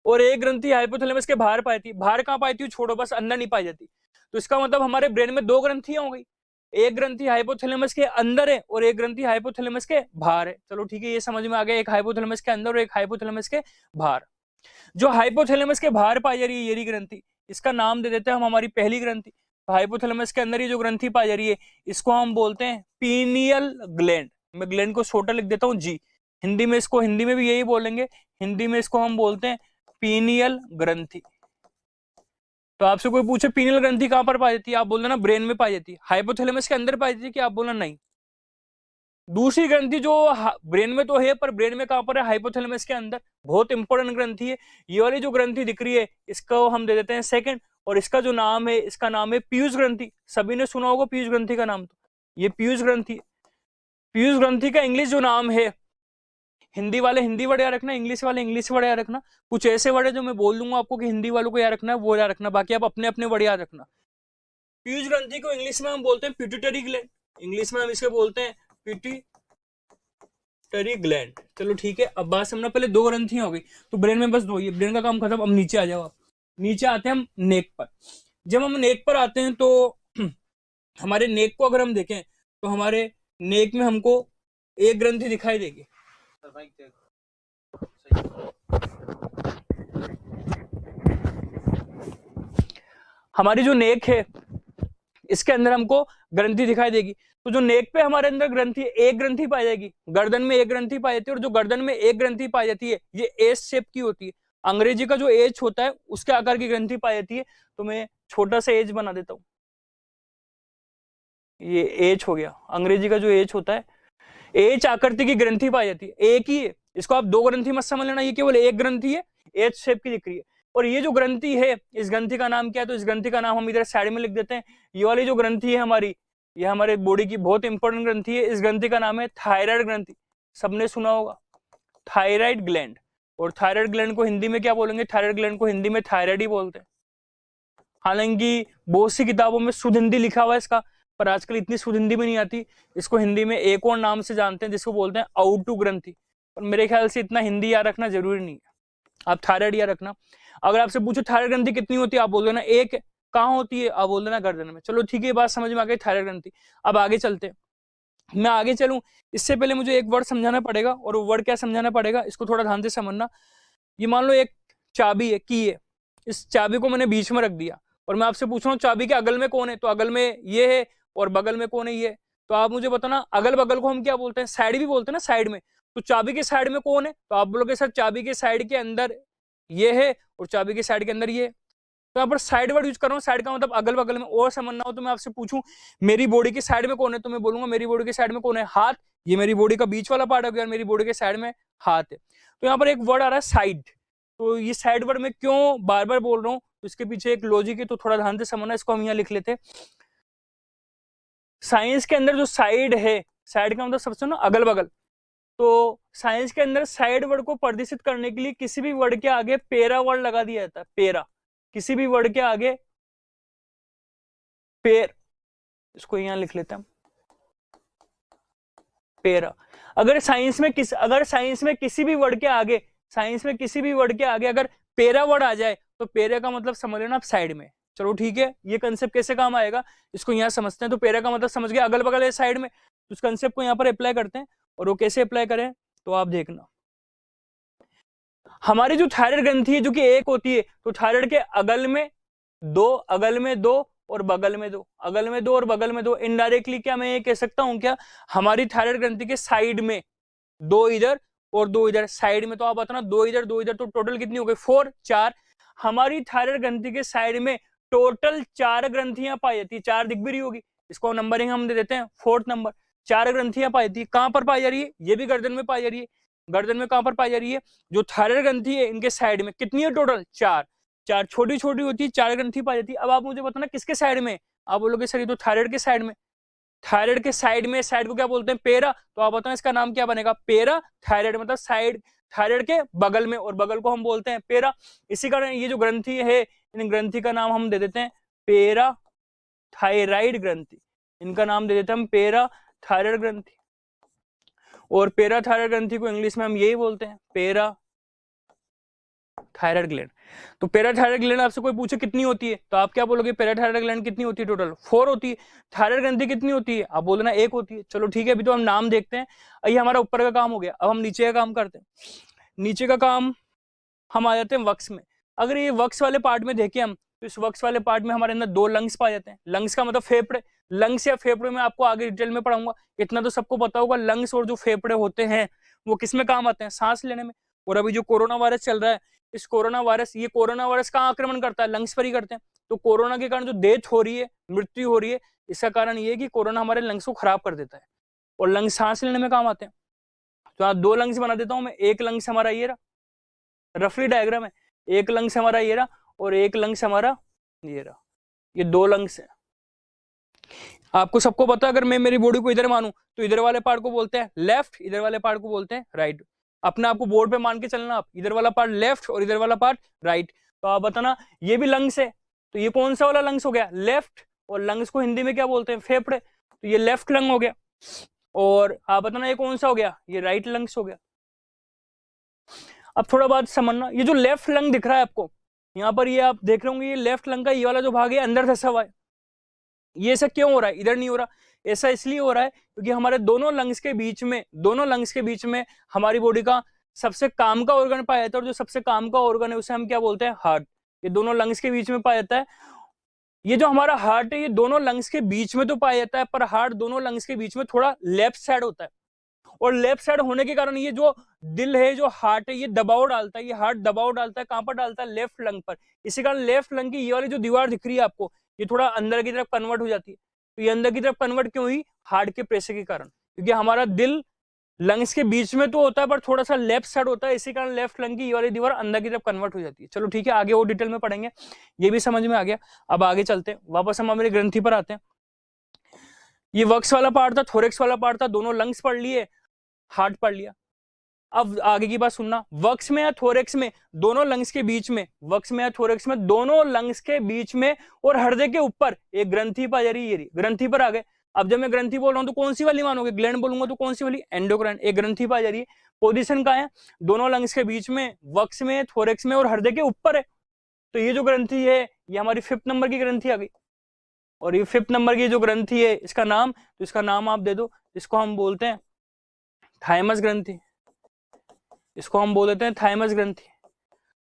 और एक ग्रंथि हाइपोथैलेमस के बाहर पाई जाती है। बाहर कहां पाई जाती है, छोड़ो, बस अंदर नहीं पाई जाती। तो इसका मतलब हमारे ब्रेन में 2 ग्रंथियां हो गई, एक ग्रंथि हाइपोथैलेमस के अंदर है और एक ग्रंथि हाइपोथैलेमस के बाहर है। चलो ठीक है, ये समझ में आ गया, एक हाइपोथैलेमस के अंदर और एक हाइपोथैलेमस के बाहर। जो हाइपोथैलेमस के बाहर पाई जा रही है ये रही ग्रंथि, इसका नाम दे देते हैं हम हमारी पहली ग्रंथि। हाइपोथैलेमस के अंदर ये जो ग्रंथि पाई जा रही है इसको हम बोलते हैं पीनियल ग्लैंड। मैं ग्लैंड को छोटा लिख देता हूं जी, हिंदी में इसको, हिंदी में भी यही बोलेंगे, हिंदी में इसको हम बोलते हैं पीनियल ग्रंथि। तो आपसे कोई पूछे पीनियल ग्रंथि कहां पर पाई जाती है, आप बोलना ना ब्रेन में पाई जाती है। हाइपोथैलेमस के अंदर पाई जाती है कि आप बोलना नहीं। दूसरी ग्रंथि जो ब्रेन में तो है, पर ब्रेन में कहां पर है, हाइपोथैलेमस के अंदर। बहुत इंपॉर्टेंट ग्रंथि है ये वाली जो ग्रंथि दिख रही है, इसको हम दे देते हैं सेकंड, और इसका जो नाम है, इसका नाम है पीयूष ग्रंथि। सभी ने सुना होगा पीयूष ग्रंथि का नाम, तो ये पीयूष ग्रंथि। पीयूष ग्रंथि का इंग्लिश जो नाम है, हिंदी वाले हिंदी वर्ड याद रखना, इंग्लिश वाले इंग्लिश वर्ड याद रखना। कुछ ऐसे वर्ड है जो मैं बोल दूंगा आपको कि हिंदी वालों को याद रखना है, वो याद रखना, बाकी आप अपने अपने वर्ड याद रखना। पीयूष ग्रंथि को इंग्लिश में हम बोलते हैं पिट्यूटरी ग्लैंड, इंग्लिश में हम इसे बोलते हैं पिट्यूटरी ग्लैंड। चलो ठीक है, अब बात समझना, पहले 2 ग्रंथियां हो गई, तो ब्रेन में बस 2 ही, ब्रेन का काम खत्म। अब नीचे आ जाओ आप, नीचे आते हैं हम नेक पर। जब हम नेक पर आते हैं तो हमारे नेक को अगर हम देखें तो हमारे नेक में हमको एक ग्रंथि दिखाई देगी। हमारी जो नेक है इसके अंदर हमको ग्रंथि दिखाई देगी। तो जो नेक पे हमारे अंदर ग्रंथि, एक ग्रंथि पाई जाएगी, गर्दन में एक ग्रंथि पाई जाती है, और जो गर्दन में एक ग्रंथि पाई जाती है ये एच शेप की होती है। अंग्रेजी का जो एच होता है उसके आकार की ग्रंथि पाई जाती है। तो मैं छोटा सा एच बना देता हूं, ये एच हो गया। अंग्रेजी का जो एच होता है, एच आकृति की ग्रंथि पाई जाती है, एक ही है। इसको आप 2 ग्रंथि मत समझ लेना, ये केवल एक ग्रंथि है, एच शेप की दिख रही है। और ये जो ग्रंथि है, इस ग्रंथि का नाम क्या है, तो इस ग्रंथि का नाम हम इधर साइड में लिख देते हैं। ये वाली जो ग्रंथि है हमारी, ये हमारे बॉडी की बहुत इंपॉर्टेंट ग्रंथि है। इस ग्रंथि का नाम है थायराइड ग्रंथि, सबने सुना होगा थायराइड ग्लैंड। और थायराइड ग्लैंड को हिंदी में क्या बोलेंगे, थायराइड ग्लैंड को हिंदी में थायराइड ही बोलते हैं। हालांकि बहुत सी किताबों में शुद्ध हिंदी लिखा हुआ है इसका, पर आजकल इतनी शुद्ध हिंदी भी नहीं आती। इसको हिंदी में एक और नाम से जानते हैं जिसको बोलते हैं आउटू ग्रंथि, पर मेरे ख्याल से इतना हिंदी याद रखना जरूरी नहीं है, आप थायराइड याद रखना। अगर आपसे पूछो थायराइड ग्रंथि कितनी होती है, आप बोल देना एक। कहाँ होती है, आप बोल देना गर्दन में। चलो ठीक है, बात समझ में आ गई थायराइड ग्रंथि। अब आगे चलते हैं, मैं आगे चलूं इससे पहले मुझे एक वर्ड समझाना पड़ेगा, और वो वर्ड क्या समझाना पड़ेगा इसको थोड़ा ध्यान से समझना। ये मान लो एक चाबी है, की है, इस चाबी को मैंने बीच में रख दिया, और मैं आपसे पूछ रहा हूँ चाबी के अगल में कौन है, तो अगल में ये है, और बगल में कौन है, ये। तो आप मुझे बताना, अगल बगल को हम क्या बोलते हैं, साइड भी बोलते हैं ना, साइड में। तो चाबी के साइड में कौन है, तो आप बोलोगे सर चाबी के साइड के अंदर ये है, और चाबी के साइड के अंदर ये है। तो यहाँ पर साइड वर्ड यूज कर रहा हूँ, साइड का मतलब अगल बगल में। और समझना हो तो मैं आपसे पूछूं मेरी बॉडी के साइड में कौन है, तो मैं बोलूंगा मेरी बॉडी के साइड में कौन है, हाथ। ये मेरी बॉडी का बीच वाला पार्ट हो गया, मेरी बॉडी के साइड में हाथ है। तो यहाँ पर एक वर्ड आ रहा है साइड। तो ये साइड वर्ड में क्यों बार बार बोल रहा हूँ, तो इसके पीछे एक लॉजिक है, तो थोड़ा ध्यान से समझना। इसको हम यहाँ लिख लेते हैं। साइंस के अंदर जो साइड है, साइड का मतलब सबसे ना अगल बगल। तो साइंस के अंदर साइड वर्ड को प्रदर्शित करने के लिए किसी भी वर्ड के आगे पेरा वर्ड लगा दिया जाता है, पेरा। किसी भी वर्ड के आगे पेर, इसको यहां लिख लेते हैं पेरा। अगर साइंस में किसी भी वर्ड के आगे, साइंस में किसी भी वर्ड के आगे अगर पेरा वर्ड आ जाए, तो पेरा का मतलब समझ लेना आप साइड में। चलो ठीक है, ये कंसेप्ट कैसे काम आएगा इसको यहां समझते हैं। तो पेरा का मतलब समझ गए, अगल बगल है साइड में। तो उस कंसेप्ट को यहां पर अप्लाई करते हैं, और वो कैसे अप्लाई करें तो आप देखना। हमारी जो थायराइड ग्रंथि है जो कि एक होती है, तो थायराइड के अगल में 2, अगल में 2 और बगल में 2, अगल में 2 और बगल में 2। इनडायरेक्टली क्या मैं ये कह सकता हूं क्या, हमारी थायराइड ग्रंथि के साइड में 2 इधर और 2 इधर, साइड में तो आप बताना 2 इधर 2 इधर, तो टोटल कितनी हो गई 4, 4। हमारी थायराइड ग्रंथि के साइड में टोटल 4 ग्रंथियां पाई जाती है, 4 दिख भी रही होगी, इसको नंबरिंग हम दे देते हैं 4th नंबर। 4 ग्रंथियां पाई जाती है। कहां पर पाई जा रही है? ये भी गर्दन में पाई जा रही है। गर्दन में कहां पर पाई जा रही है? जो थायराइड ग्रंथि है इनके साइड में। कितनी है टोटल? 4। 4 छोटी छोटी होती है, 4 ग्रंथि पाई जाती है। अब आप मुझे बताना किसके साइड में? आप बोलोगे सर ये तो थायराइड के साइड में। थायराइड के साइड में, साइड को क्या बोलते हैं? पेरा। तो आप बताओ इसका नाम क्या बनेगा? पेरा थायराइड, मतलब साइड, थायराइड के बगल में, और बगल को हम बोलते हैं पेरा। इसी कारण ये जो ग्रंथि है, इन ग्रंथि का नाम हम दे देते हैं पेरा थायराइड ग्रंथि। इनका नाम दे देते हैं हम पेरा थायराइड ग्रंथि। और पेरा थायराइड ग्रंथि को इंग्लिश में हम यही बोलते हैं, पेरा थायराइड ग्लैंड। तो पैराथायराइड ग्लैंड आपसे कोई पूछे कितनी होती है, तो आप क्या बोलोगे? पैराथायराइड ग्लैंड कितनी होती है? टोटल 4 होती है। थायराइड ग्रंथि कितनी होती है? आप बोलना 1 होती है। चलो ठीक है, अभी तो हम नाम देखते हैं। ये हमारा ऊपर का काम हो गया, अब हम नीचे का काम करते हैं। नीचे का काम हम आ जाते हैं वक्स में। अगर ये वक्स वाले पार्ट में देखें हम, तो इस वक्स वाले पार्ट में हमारे अंदर 2 लंग्स पाए जाते हैं। लंग्स का मतलब फेफड़े। लंग्स या फेफड़े में आपको आगे डिटेल में पढ़ाऊंगा, इतना तो सबको पता होगा। लंग्स और जो फेफड़े होते हैं वो किस में काम आते हैं? सांस लेने में। और अभी जो कोरोना वायरस चल रहा है, इस कोरोना वायरस, ये कोरोना वायरस कहाँ आक्रमण करता है? लंग्स पर ही करते हैं। तो कोरोना के कारण जो डेथ हो रही है, मृत्यु हो रही है, इसका कारण ये है कि कोरोना हमारे लंग्स को खराब कर देता है। और लंग्स सांस लेने में काम आते हैं। तो आप 2 लंग्स बना देता हूं मैं। एक लंग्स हमारा ये रहा, रफली डायग्राम है। एक लंग्स हमारा ये रहा और एक लंग्स हमारा ये रहा। ये 2 लंग्स है। आपको सबको पता है, अगर मैं मेरी बॉडी को इधर मानूं तो इधर वाले पार्ट को बोलते हैं लेफ्ट, इधर वाले पार्ट को बोलते हैं राइट। अपने आपको बोर्ड पे मान के चलना आप, इधर वाला पार्ट लेफ्ट और इधर वाला पार्ट राइट। तो आप बताना ये भी लंग्स है, तो ये कौन सा वाला लंग्स हो गया? लेफ्ट। और लंग्स को हिंदी में क्या बोलते हैं? फेफड़े। तो ये लेफ्ट लंग हो गया। और आप बताना ये कौन सा हो गया? ये राइट लंग्स हो गया। अब थोड़ा बात समझना, ये जो लेफ्ट लंग दिख रहा है आपको यहाँ पर, ये आप देख रहे होंगे, ये लेफ्ट लंग का ये वाला जो भाग है अंदर धंसा हुआ है। ये ऐसा क्यों हो रहा है? इधर नहीं हो रहा। ऐसा इसलिए हो रहा है क्योंकि हमारे दोनों लंग्स के बीच में, दोनों लंग्स के बीच में हमारी बॉडी का सबसे काम का ऑर्गन पाया जाता है। और जो सबसे काम का ऑर्गन है उसे हम क्या बोलते हैं? हार्ट। ये दोनों लंग्स के बीच में पाया जाता है। ये जो हमारा हार्ट है, ये दोनों लंग्स के बीच में तो पाया जाता है, पर हार्ट दोनों लंग्स के बीच में थोड़ा लेफ्ट साइड होता है। और लेफ्ट साइड होने के कारण ये जो दिल है, जो हार्ट है, ये दबाव डालता है। ये हार्ट दबाव डालता है, कहां पर डालता है? लेफ्ट लंग पर। इसी कारण लेफ्ट लंग की ये वाली जो दीवार दिख रही है आपको, ये थोड़ा अंदर की तरफ कन्वर्ट हो जाती है। तो ये अंदर की तरफ कन्वर्ट क्यों हुई? हार्ट के प्रेशर के कारण। क्योंकि हमारा दिल लंग्स के बीच में तो होता है, पर थोड़ा सा लेफ्ट साइड होता है, इसी कारण लेफ्ट लंग की ये वाली दीवार अंदर की तरफ कन्वर्ट हो जाती है। चलो ठीक है, आगे और डिटेल में पढ़ेंगे, ये भी समझ में आ गया। अब आगे चलते हैं, वापस हम हमारी ग्रंथि पर आते हैं। ये वक्स वाला पार्ट था, थोरेक्स वाला पार्ट था, दोनों लंग्स पढ़ लिए, हार्ट पढ़ लिया। अब आगे की बात सुनना, वक्स में या थोरेक्स में, दोनों लंग्स के बीच में, वक्स में या थोरेक्स में, दोनों लंग्स के बीच में और हृदय के ऊपर एक ग्रंथि पाई जा रही है। ग्रंथि पर आ गए। अब जब मैं ग्रंथि बोल रहा हूं तो कौन सी वाली मानोगे? ग्लैंड बोलूंगा तो कौन सी वाली? एंडोक्राइन। एक ग्रंथि पाई जा रही है। पोजीशन कहां है? दोनों लंग्स के बीच में, वक्स में, थोरेक्स में और हृदय के ऊपर है। तो ये जो ग्रंथि है, ये हमारी 5th नंबर की ग्रंथि आ गई। और ये 5th नंबर की जो ग्रंथि है, इसका नाम, तो इसका नाम आप दे दो, इसको हम बोलते हैं थाइमस ग्रंथि। इसको हम बोल देते हैं थाइमस ग्रंथि।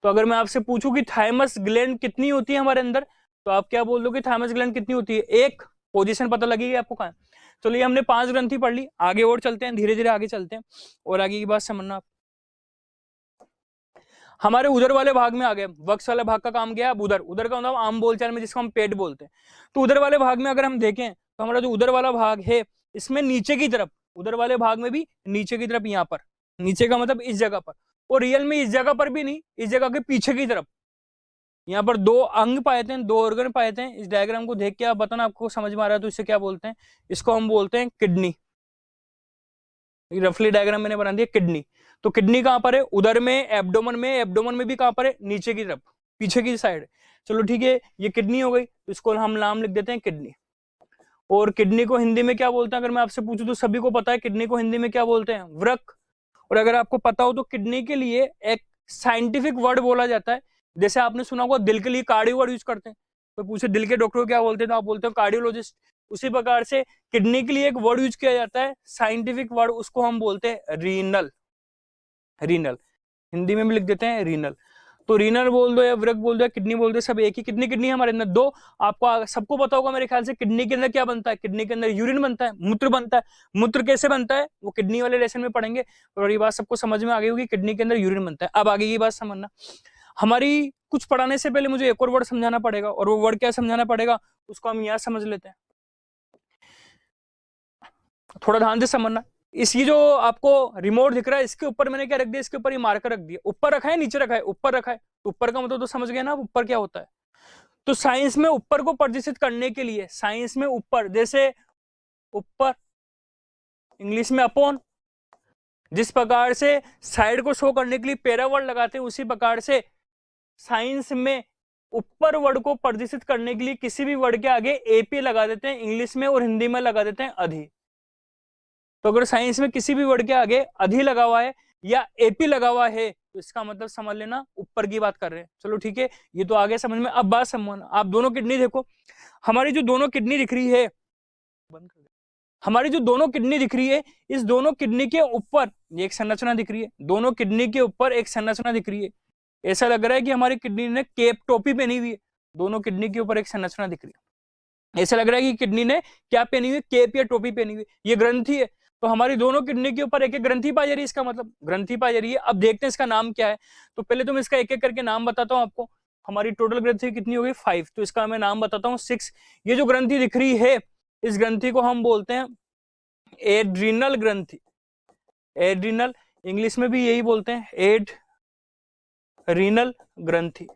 तो अगर मैं आपसे पूछूं कि थाइमस ग्लैंड कितनी होती है हमारे अंदर, तो आप क्या बोल दोगे? थाइमस ग्लैंड कितनी होती है? एक। पोजीशन पता लगेगी आपको कहां। चलिए हमने 5 ग्रंथि पढ़ ली, आगे और चलते हैं, धीरे धीरे आगे चलते हैं और आगे की बात समझना आप। हमारे उधर वाले भाग में आ गए। वक्स वाले भाग का काम गया। अब उधर, उधर का मतलब आम बोलचाल में जिसको हम पेट बोलते हैं। तो उधर वाले भाग में अगर हम देखें तो हमारा जो उधर वाला भाग है, इसमें नीचे की तरफ, उधर वाले भाग में भी नीचे की तरफ, यहाँ पर, नीचे का मतलब इस जगह पर, और रियल में इस जगह पर भी नहीं, इस जगह के पीछे की तरफ, यहाँ पर 2 अंग पाए थे, 2 ऑर्गन पाए थे। इस डायग्राम को देख के आप बताना आपको समझ में आ रहा है तो इसे क्या बोलते हैं? इसको हम बोलते हैं किडनी। रफली डायग्राम मैंने बना दिया, किडनी। तो किडनी कहां पर है? उधर में, एब्डोमन में। एब्डोमन में भी कहां पर है? नीचे की तरफ, पीछे की साइड। चलो ठीक है, ये किडनी हो गई, तो इसको हम नाम लिख देते हैं किडनी। और किडनी को हिंदी में क्या बोलते हैं? अगर मैं आपसे पूछूं तो सभी को पता है किडनी को हिंदी में क्या बोलते हैं? वृक्क। और अगर आपको पता हो तो किडनी के लिए एक साइंटिफिक वर्ड बोला जाता है। जैसे आपने सुना होगा दिल के लिए कार्डियो वर्ड यूज करते हैं, तो पूछे दिल के डॉक्टर को क्या बोलते हैं, तो आप बोलते हो कार्डियोलॉजिस्ट। उसी प्रकार से किडनी के लिए एक वर्ड यूज किया जाता है, साइंटिफिक वर्ड, उसको हम बोलते हैं रीनल। रीनल, हिंदी में भी लिख देते हैं रीनल। तो रीनल बोल दो या वृक्क बोल दो या किडनी बोल दो, सब एक ही। कितनी किडनी है हमारे अंदर? 2। आपको सबको पता होगा मेरे ख्याल से, किडनी के अंदर क्या बनता है? किडनी के अंदर यूरिन बनता है, मूत्र बनता है। मूत्र कैसे बनता है वो किडनी वाले लेसन में पढ़ेंगे, और ये बात सबको समझ में आ गई होगी, किडनी के अंदर यूरिन बनता है। अब आगे की बात समझना, हमारी कुछ पढ़ाने से पहले मुझे एक और वर्ड समझाना पड़ेगा, और वो वर्ड क्या समझाना पड़ेगा उसको हम यहाँ समझ लेते हैं। थोड़ा ध्यान से समझना। इसकी जो आपको रिमोट दिख रहा है इसके ऊपर मैंने क्या रख दिया, इसके ऊपर ये मार्कर रख दिया। ऊपर रखा है नीचे रखा है? ऊपर रखा है। तो ऊपर का मतलब तो समझ गए ना ऊपर क्या होता है। तो साइंस में ऊपर को प्रदर्शित करने के लिए, साइंस में ऊपर, जैसे ऊपर इंग्लिश में अपॉन, जिस प्रकार से साइड को शो करने के लिए पैरा वर्ड लगाते हैं, उसी प्रकार से साइंस में ऊपर वर्ड को प्रदर्शित करने के लिए किसी भी वर्ड के आगे एपी लगा देते हैं, इंग्लिश में और हिंदी में लगा देते हैं अधि। तो अगर साइंस में किसी भी वर्ड के आगे अधि लगा हुआ है या एपी लगा हुआ है तो इसका मतलब समझ लेना ऊपर की बात कर रहे हैं। चलो ठीक है, ये तो आगे समझ में। अब बात समझना, आप दोनों किडनी देखो, हमारी जो दोनों किडनी दिख रही है, हमारी जो दोनों किडनी दिख रही है, इस दोनों किडनी के ऊपर एक संरचना दिख रही है, दोनों किडनी के ऊपर एक संरचना दिख रही है। ऐसा लग रहा है कि हमारी किडनी ने केप टोपी पहनी हुई है, दोनों किडनी के ऊपर एक संरचना दिख रही है। ऐसा लग रहा है कि किडनी ने क्या पहनी हुई है, केप या टोपी पहनी हुई है। ये ग्रंथि है, तो हमारी दोनों किडनी के ऊपर एक एक ग्रंथि पाई जा रही है, इसका मतलब ग्रंथि पाई जा रही है। अब देखते हैं इसका नाम क्या है। तो पहले तो मैं इसका एक एक करके नाम बताता हूँ आपको। हमारी टोटल ग्रंथि कितनी हो गई, 5, तो इसका मैं नाम बताता हूँ 6। ये जो ग्रंथि दिख रही है, इस ग्रंथि को हम बोलते हैं एड्रिनल ग्रंथि। एड्रिनल, इंग्लिश में भी यही बोलते हैं, एड्रिनल ग्रंथि।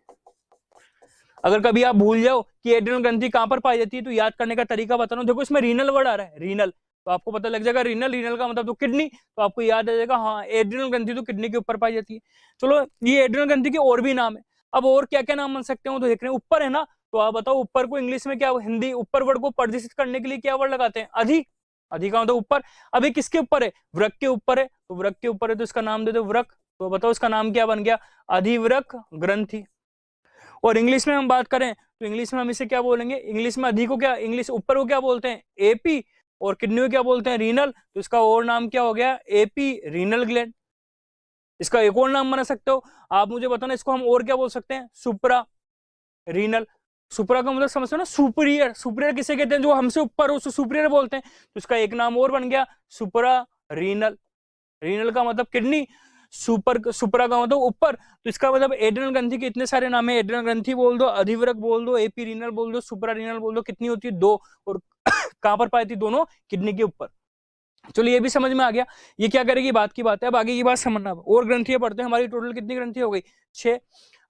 अगर कभी आप भूल जाओ कि एड्रिनल ग्रंथि कहां पर पाई जाती है तो याद करने का तरीका बता रहा हूं। देखो इसमें रीनल वर्ड आ रहा है, रीनल, तो आपको पता लग जाएगा रीनल, रीनल का मतलब तो किडनी, तो आपको याद आ जाएगा हाँ एड्रिनल ग्रंथि तो किडनी के ऊपर पाई जाती है। चलो ये एड्रिनल ग्रंथि के और भी नाम है। अब और क्या क्या नाम बन सकते हो तो देख रहे हैं, ऊपर है ना, तो आप बताओ ऊपर को इंग्लिश में क्या, हिंदी ऊपर वर्ड को प्रदर्शित करने के लिए क्या वर्ड लगाते हैं, अधि। अधि का मतलब ऊपर। अभी किसके ऊपर है, वृक के ऊपर है, तो वृक के ऊपर है तो इसका नाम दे दो वृक। तो बताओ इसका नाम क्या बन गया, अधिवृक ग्रंथि। और इंग्लिश में हम बात करें तो इंग्लिश में हम इसे क्या बोलेंगे, इंग्लिश में अधि को क्या, इंग्लिश ऊपर को क्या बोलते हैं, एपी, और किडनी को क्या बोलते हैं, रीनल। तो इसका और नाम क्या हो गया, एपी रीनल ग्लैंड। इसका एक और नाम बना सकते हो आप, मुझे बताना इसको हम और क्या बोल सकते हैं, सुप्रा रीनल। सुप्रा का मतलब समझते हो ना, सुपीरियर। सुपीरियर किसे कहते हैं, जो हमसे ऊपर हो उसको सुपीरियर बोलते हैं। तो इसका एक नाम और बन गया सुप्रा रीनल। रीनल का मतलब किडनी, सुपरा का मतलब ऊपर। तो इसका मतलब एड्रिनल ग्रंथि के इतने सारे नाम है, एड्रिनल ग्रंथि बोल दो, अधिवृक बोल दो, एपी रीनल बोल दो, सुपरा रीनल बोल दो। कितनी होती है, 2। और कहां पर पाई थी, दोनों किडनी के ऊपर। चलो ये भी समझ में आ गया, ये क्या करेगी, बात की बात है। अब आगे की बात समझना। और ग्रंथियां पढ़ते हैं, हमारी टोटल कितनी ग्रंथि हो गई, 6।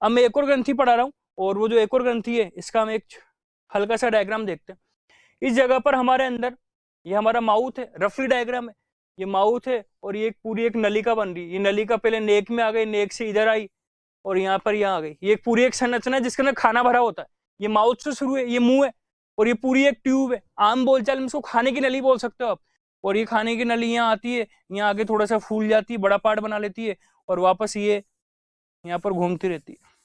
अब मैं एक और ग्रंथि पढ़ा रहा हूँ, और वो जो एक और ग्रंथि है इसका हम एक हल्का सा डायग्राम देखते हैं। इस जगह पर हमारे अंदर, ये हमारा माउथ है, रफली डायग्राम है, ये माउथ है, और ये पूरी एक नलिका बन रही है। ये नलिका पहले नेक में आ गई, नेक से इधर आई, और यहाँ पर यहाँ आ गई। ये पूरी एक संरचना है जिसके अंदर खाना भरा होता है। ये माउथ से शुरू है, ये मुंह है, और ये पूरी एक ट्यूब है। आम बोलचाल में इसको खाने की नली बोल सकते हो आप। और ये खाने की नली यहाँ आती है, यहाँ आगे थोड़ा सा फूल जाती है, बड़ा पार्ट बना लेती है, और वापस ये यहाँ पर घूमती रहती है।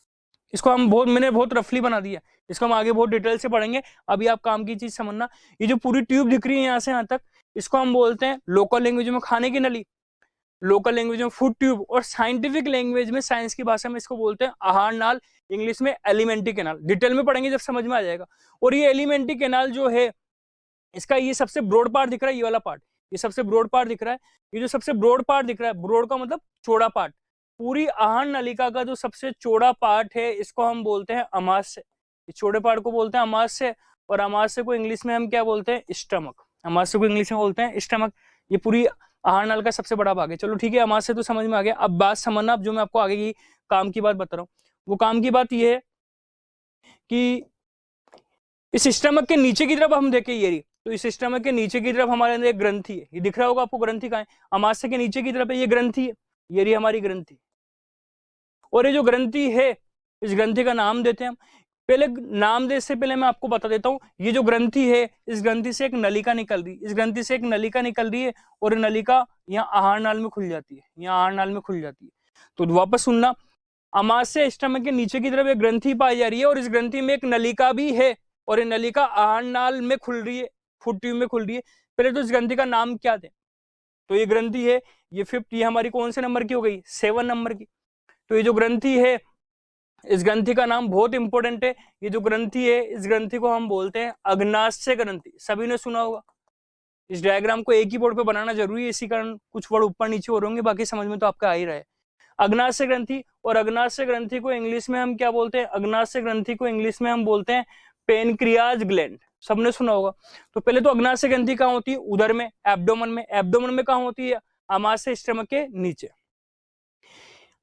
इसको हम मैंने बहुत रफली बना दिया, इसको हम आगे बहुत डिटेल से पढ़ेंगे। अभी आप काम की चीज समझना, ये जो पूरी ट्यूब दिख रही है यहाँ से यहाँ तक, इसको हम बोलते हैं लोकल लैंग्वेज में खाने की नली, लोकल लैंग्वेज में फूड ट्यूब, और साइंटिफिक लैंग्वेज में, साइंस की भाषा में इसको बोलते हैं आहार नाल, इंग्लिश में एलिमेंट्री कैनाल। डिटेल में पढ़ेंगे जब समझ में आ जाएगा। और ये एलिमेंट्री कैनाल जो है, इसका ये सबसे ब्रॉड पार्ट दिख रहा है, ये वाला पार्ट, ये सबसे ब्रॉड पार्ट दिख रहा है। ये जो सबसे ब्रॉड पार्ट दिख रहा है, ब्रॉड का मतलब चौड़ा पार्ट, पूरी आहार नलिका का जो सबसे चौड़ा पार्ट है इसको हम बोलते हैं अमाशय। इस चौड़े पार्ट को बोलते हैं अमाशय, और अमाशय को इंग्लिश में हम क्या बोलते हैं, स्टमक। अमाशय को इंग्लिश में बोलते हैं स्टमक। ये पूरी आहार नल का सबसे बड़ा भाग है। चलो ठीक है, अमाशय तो समझ में आ गया। अब बात समझना, अब जो मैं आपको आगे की काम की बात बता रहा हूँ, वो काम की बात ये है कि इस स्टमक के नीचे की तरफ हम देखें, ये तो इस स्टमक के नीचे की तरफ हमारे अंदर एक ग्रंथि है, ये दिख रहा होगा आपको, ग्रंथि कहाँ है, अमाशय के नीचे की तरफ है, ये ग्रंथि है, ये रही हमारी ग्रंथि। और ये जो ग्रंथि है, इस ग्रंथि का नाम देते हैं हम। पहले नाम दे से पहले मैं आपको बता देता हूँ, ये जो ग्रंथि है, इस ग्रंथि से एक नलिका निकल रही है, इस ग्रंथि से एक नलिका निकल रही है, और नलिका यहाँ आहार नाल में खुल जाती है, यहाँ आहार नाल में खुल जाती है। तो वापस सुनना, अमाशय स्टमक के नीचे की तरफ एक ग्रंथि पाई जा रही है, और इस ग्रंथि में एक नलिका भी है, और ये नलिका आहार नाल में खुल रही है, फूड ट्यूब में खुल रही है। पहले तो इस ग्रंथि का नाम क्या दे, तो ये ग्रंथि है, ये 5th, ये हमारी कौन से नंबर की हो गई, 7 नंबर की। तो ये जो ग्रंथि है, इस ग्रंथि का नाम बहुत इंपॉर्टेंट है। ये जो ग्रंथि है, इस ग्रंथि को हम बोलते हैं अग्नाशय ग्रंथि। सभी ने सुना होगा। इस डायग्राम को एक ही बोर्ड पे बनाना जरूरी है, इसी कारण कुछ वर्ड ऊपर नीचे हो होंगे, बाकी समझ में तो आपका आ ही रहा है। अग्नाशय ग्रंथि, और अग्नाशय ग्रंथि को इंग्लिश में हम क्या बोलते हैं, अग्नाशय ग्रंथि को इंग्लिश में हम बोलते हैं पेनक्रियाज ग्लैंड। सबने सुना होगा। तो पहले तो अग्नाशय ग्रंथि कहाँ होती है? उदर में, एब्डोमेन में। एब्डोमेन में कहाँ होती है? आमाशय स्टमक के नीचे।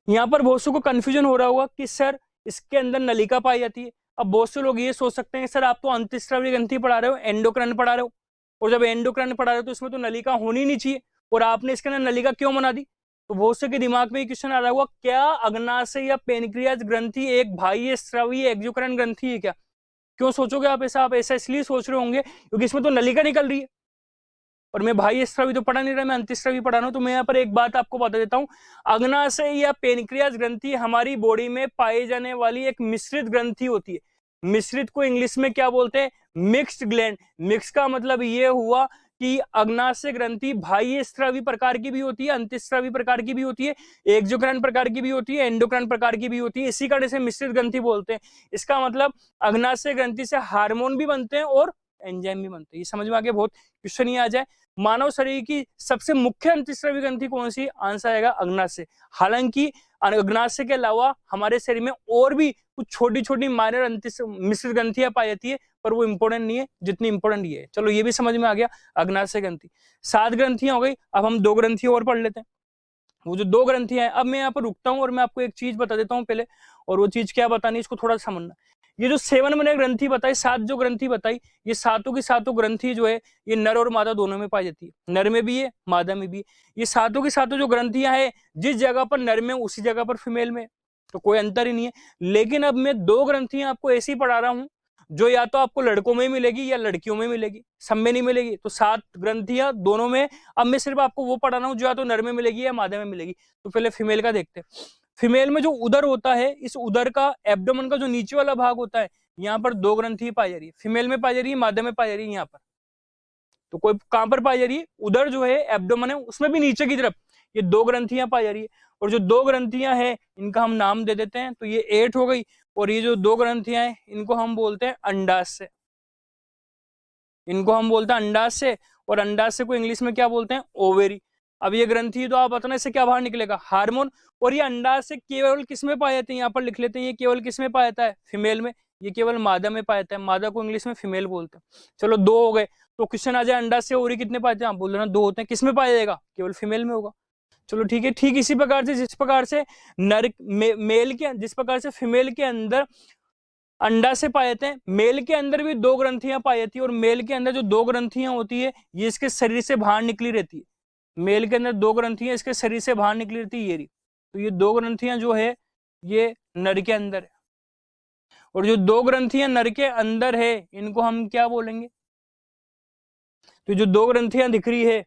यहाँ पर बहुत से को कंफ्यूजन हो रहा होगा कि सर इसके अंदर नलिका पाई जाती है। अब बहुत से लोग ये सोच सकते हैं सर आप तो अंतःस्रावी ग्रंथि पढ़ा रहे हो, एंडोक्राइन पढ़ा रहे हो, और जब एंडोक्राइन पढ़ा रहे हो तो इसमें तो नलिका होनी नहीं चाहिए, और आपने इसके अंदर नलिका क्यों बना दी? तो बहुत से के दिमाग में ये क्वेश्चन आ रहा होगा, क्या अग्नाशय या पेनक्रियाज ग्रंथि एक बाह्य स्रावी एक्सोक्राइन ग्रंथि है क्या? क्यों सोचोगे आप ऐसा? आप ऐसा इसलिए सोच रहे होंगे क्योंकि इसमें तो नलिका निकल रही है, और मैं बाह्य स्रावी तो पढ़ा नहीं रहा, मैं अंतःस्रावी पढ़ा रहा हूं। तो मैं यहाँ पर एक बात आपको बता देता हूँ, अग्नाशय या पेनक्रियाज ग्रंथि हमारी बॉडी में पाई जाने वाली एक मिश्रित ग्रंथि होती है। मिश्रित को इंग्लिश में क्या बोलते हैं? Mixed gland. मिक्स का मतलब ये हुआ कि अग्नाशय ग्रंथि बाह्य स्रावी प्रकार की भी होती है, अंतःस्रावी प्रकार की भी होती है, एक्सोक्राइन प्रकार की भी होती है, एंडोक्राइन प्रकार की भी होती है। इसी कारण से मिश्रित ग्रंथि बोलते हैं। इसका मतलब अग्नाशय ग्रंथि से हार्मोन भी बनते हैं और एंजाइम भी बनते हैं। ये समझ में आ गया? बहुत क्वेश्चन ही आ जाए। मानव शरीर की सबसे मुख्य अंतःस्रावी ग्रंथि कौन सी? आंसर आएगा अग्नाशय। हालांकि अग्नाशय के अलावा हमारे शरीर में और भी कुछ छोटी छोटी माइनर मिश्रित ग्रंथियां पाई जाती है, पर वो इंपॉर्टेंट नहीं है जितनी इंपॉर्टेंट ये है। चलो ये भी समझ में आ गया, अग्नाशय ग्रंथि। 7 ग्रंथियां हो गई। अब हम 2 ग्रंथियां और पढ़ लेते हैं। वो जो 2 ग्रंथियां हैं, अब मैं यहाँ पर रुकता हूँ और मैं आपको एक चीज बता देता हूँ पहले, और वो चीज क्या बतानी इसको थोड़ा समझना। ये जो 7 मैंने ग्रंथि बताई, 7 जो ग्रंथि बताई, ये सातों की सातों ग्रंथि जो है ये नर और मादा दोनों में पाई जाती है। नर में भी है, मादा में भी है। ये सातों की सातों जो ग्रंथियां है, जिस जगह पर नर में उसी जगह पर फीमेल में, तो कोई अंतर ही नहीं है। लेकिन अब मैं 2 ग्रंथियां आपको ऐसी पढ़ा रहा हूं जो या तो आपको लड़कों में मिलेगी या लड़कियों में मिलेगी, सब में नहीं मिलेगी। तो 7 ग्रंथियां दोनों में। अब मैं सिर्फ आपको वो पढ़ा रहा हूं जो या तो नर में मिलेगी या मादा में मिलेगी। तो पहले फीमेल का देखते हैं। फीमेल में जो उदर होता है, इस उदर का एब्डोमेन का जो नीचे वाला भाग होता है, यहाँ पर 2 ग्रंथि पाई जा रही है। फीमेल में पाई जा रही है, मादा में पाई जा रही है। यहाँ पर तो कोई कहां पर पाई जा रही है? उदर जो है एब्डोमेन है उसमें भी नीचे की तरफ ये 2 ग्रंथियां पाई जा रही है। और जो 2 ग्रंथियां हैं इनका हम नाम दे देते हैं। तो ये 8 हो गई, और ये जो 2 ग्रंथियां हैं इनको हम बोलते हैं अंडाशय। इनको हम बोलते हैं अंडाशय, और अंडाशय को इंग्लिश में क्या बोलते हैं? ओवेरी। अब ये ग्रंथि तो आप बताना इससे क्या बाहर निकलेगा? हार्मोन। और ये अंडाशय केवल किस में पाए जाते हैं? यहाँ पर लिख लेते हैं, ये केवल किस में पाया जाता है? फीमेल में। ये केवल मादा में पाया जाता है। मादा को इंग्लिश में फीमेल बोलते हैं। चलो 2 हो गए। तो क्वेश्चन आ जाए अंडाशय ओवरी कितने पाए जाते हैं? आप बोल देना 2 होते हैं। किस में पाया जाएगा? केवल फीमेल में होगा। चलो ठीक है। ठीक इसी प्रकार से जिस प्रकार से मेल के, जिस प्रकार से फीमेल के अंदर अंडा से पाए जाते हैं, मेल के अंदर भी 2 ग्रंथियां पाई जाती है। और मेल के अंदर जो 2 ग्रंथियां होती है ये इसके शरीर से बाहर निकली रहती है। मेल के अंदर 2 ग्रंथियां इसके शरीर से बाहर निकली रहती है, ये रही। तो ये 2 ग्रंथियां जो है ये नर के अंदर है, और जो 2 ग्रंथियां नर के अंदर है इनको हम क्या बोलेंगे? तो जो 2 ग्रंथियां दिख रही है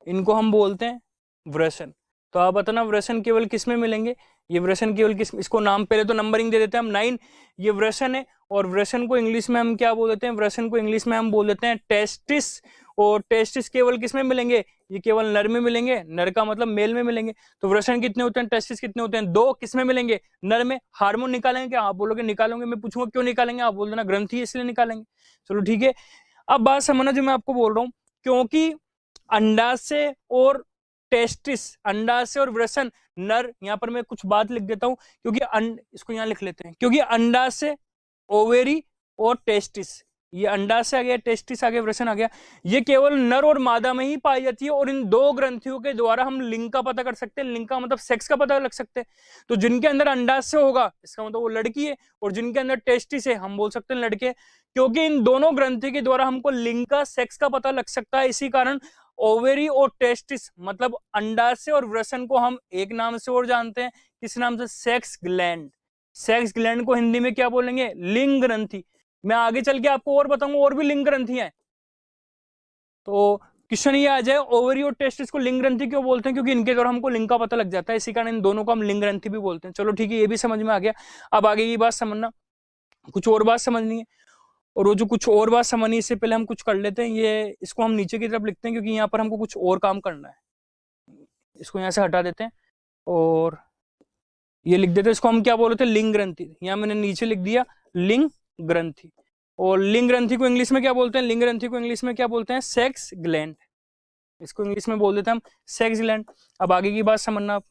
इनको हम बोलते हैं वृषण। तो आप बताना वृषण केवल किस में मिलेंगे? ये वृषण केवल किस, इसको नाम पहले तो नंबरिंग दे देते हैं हम 9। ये वृषण है, और वृषण को इंग्लिश में हम क्या बोल देते हैं? वृषण को इंग्लिश में हम बोल देते हैं टेस्टिस। और टेस्टिस केवल किस में मिलेंगे? ये केवल नर में मिलेंगे। नर का मतलब मेल में मिलेंगे। तो वृषण कितने होते हैं? टेस्टिस कितने होते हैं? 2। किस में मिलेंगे? नर में। हार्मोन निकालेंगे क्या? आप बोलोगे निकालेंगे। मैं पूछूंगा क्यों निकालेंगे? आप बोल देना ग्रंथि इसलिए निकालेंगे। चलो ठीक है। अब बात समझना जो मैं आपको बोल रहा हूं, क्योंकि अंडाशय और टेस्टिस, अंडाशय और वृषण नर, यहां पर मैं कुछ बात लिख देता हूं क्योंकि इसको यहां लिख लेते हैं, क्योंकि अंडाशय, ओवेरी और टेस्टिस, ये अंडाशय आ गया, टेस्टिस आ गया, वृषण आ गया, ये केवल नर और मादा में ही पाई जाती है। और इन 2 ग्रंथियों के द्वारा हम लिंग का पता कर सकते हैं। लिंग का मतलब सेक्स का पता लग सकते हैं। तो जिनके अंदर अंडाशय होगा इसका मतलब वो लड़की है, और जिनके अंदर टेस्टिस है हम बोल सकते हैं लड़के, क्योंकि इन दोनों ग्रंथि के द्वारा हमको लिंग का, सेक्स का पता लग सकता है। इसी कारण ओवेरी और टेस्टिस मतलब अंडाशय और वृषण को हम एक नाम से और जानते हैं, किस नाम से? Sex gland. सेक्स ग्लैंड को हिंदी में क्या बोलेंगे? लिंग ग्रंथि। मैं आगे चल के आपको और बताऊंगा और भी लिंग ग्रंथियां हैं। तो क्वेश्चन ये आ जाए, ओवरी और टेस्टिस को लिंग ग्रंथि क्यों बोलते हैं? क्योंकि इनके द्वारा हमको लिंग का पता लग जाता है, इसी कारण इन दोनों को हम लिंग ग्रंथि भी बोलते हैं। चलो ठीक है, ये भी समझ में आ गया। अब आगे की बात समझना, कुछ और बात समझनी है। और वो जो कुछ और बात समझनी, इससे पहले हम कुछ कर लेते हैं। ये इसको हम नीचे की तरफ लिखते हैं क्योंकि यहाँ पर हमको कुछ और काम करना है। इसको यहाँ से हटा देते हैं और ये लिख देते हैं, इसको हम क्या बोल रहे थे? लिंग ग्रंथि। यहाँ मैंने नीचे लिख दिया लिंग ग्रंथि। और लिंग ग्रंथि को इंग्लिश में क्या बोलते हैं? लिंग ग्रंथि को इंग्लिश में क्या बोलते हैं? Sex gland. इसको इंग्लिश में बोल देते हैं हम सेक्स ग्लैंड। अब आगे की बात समझना आप।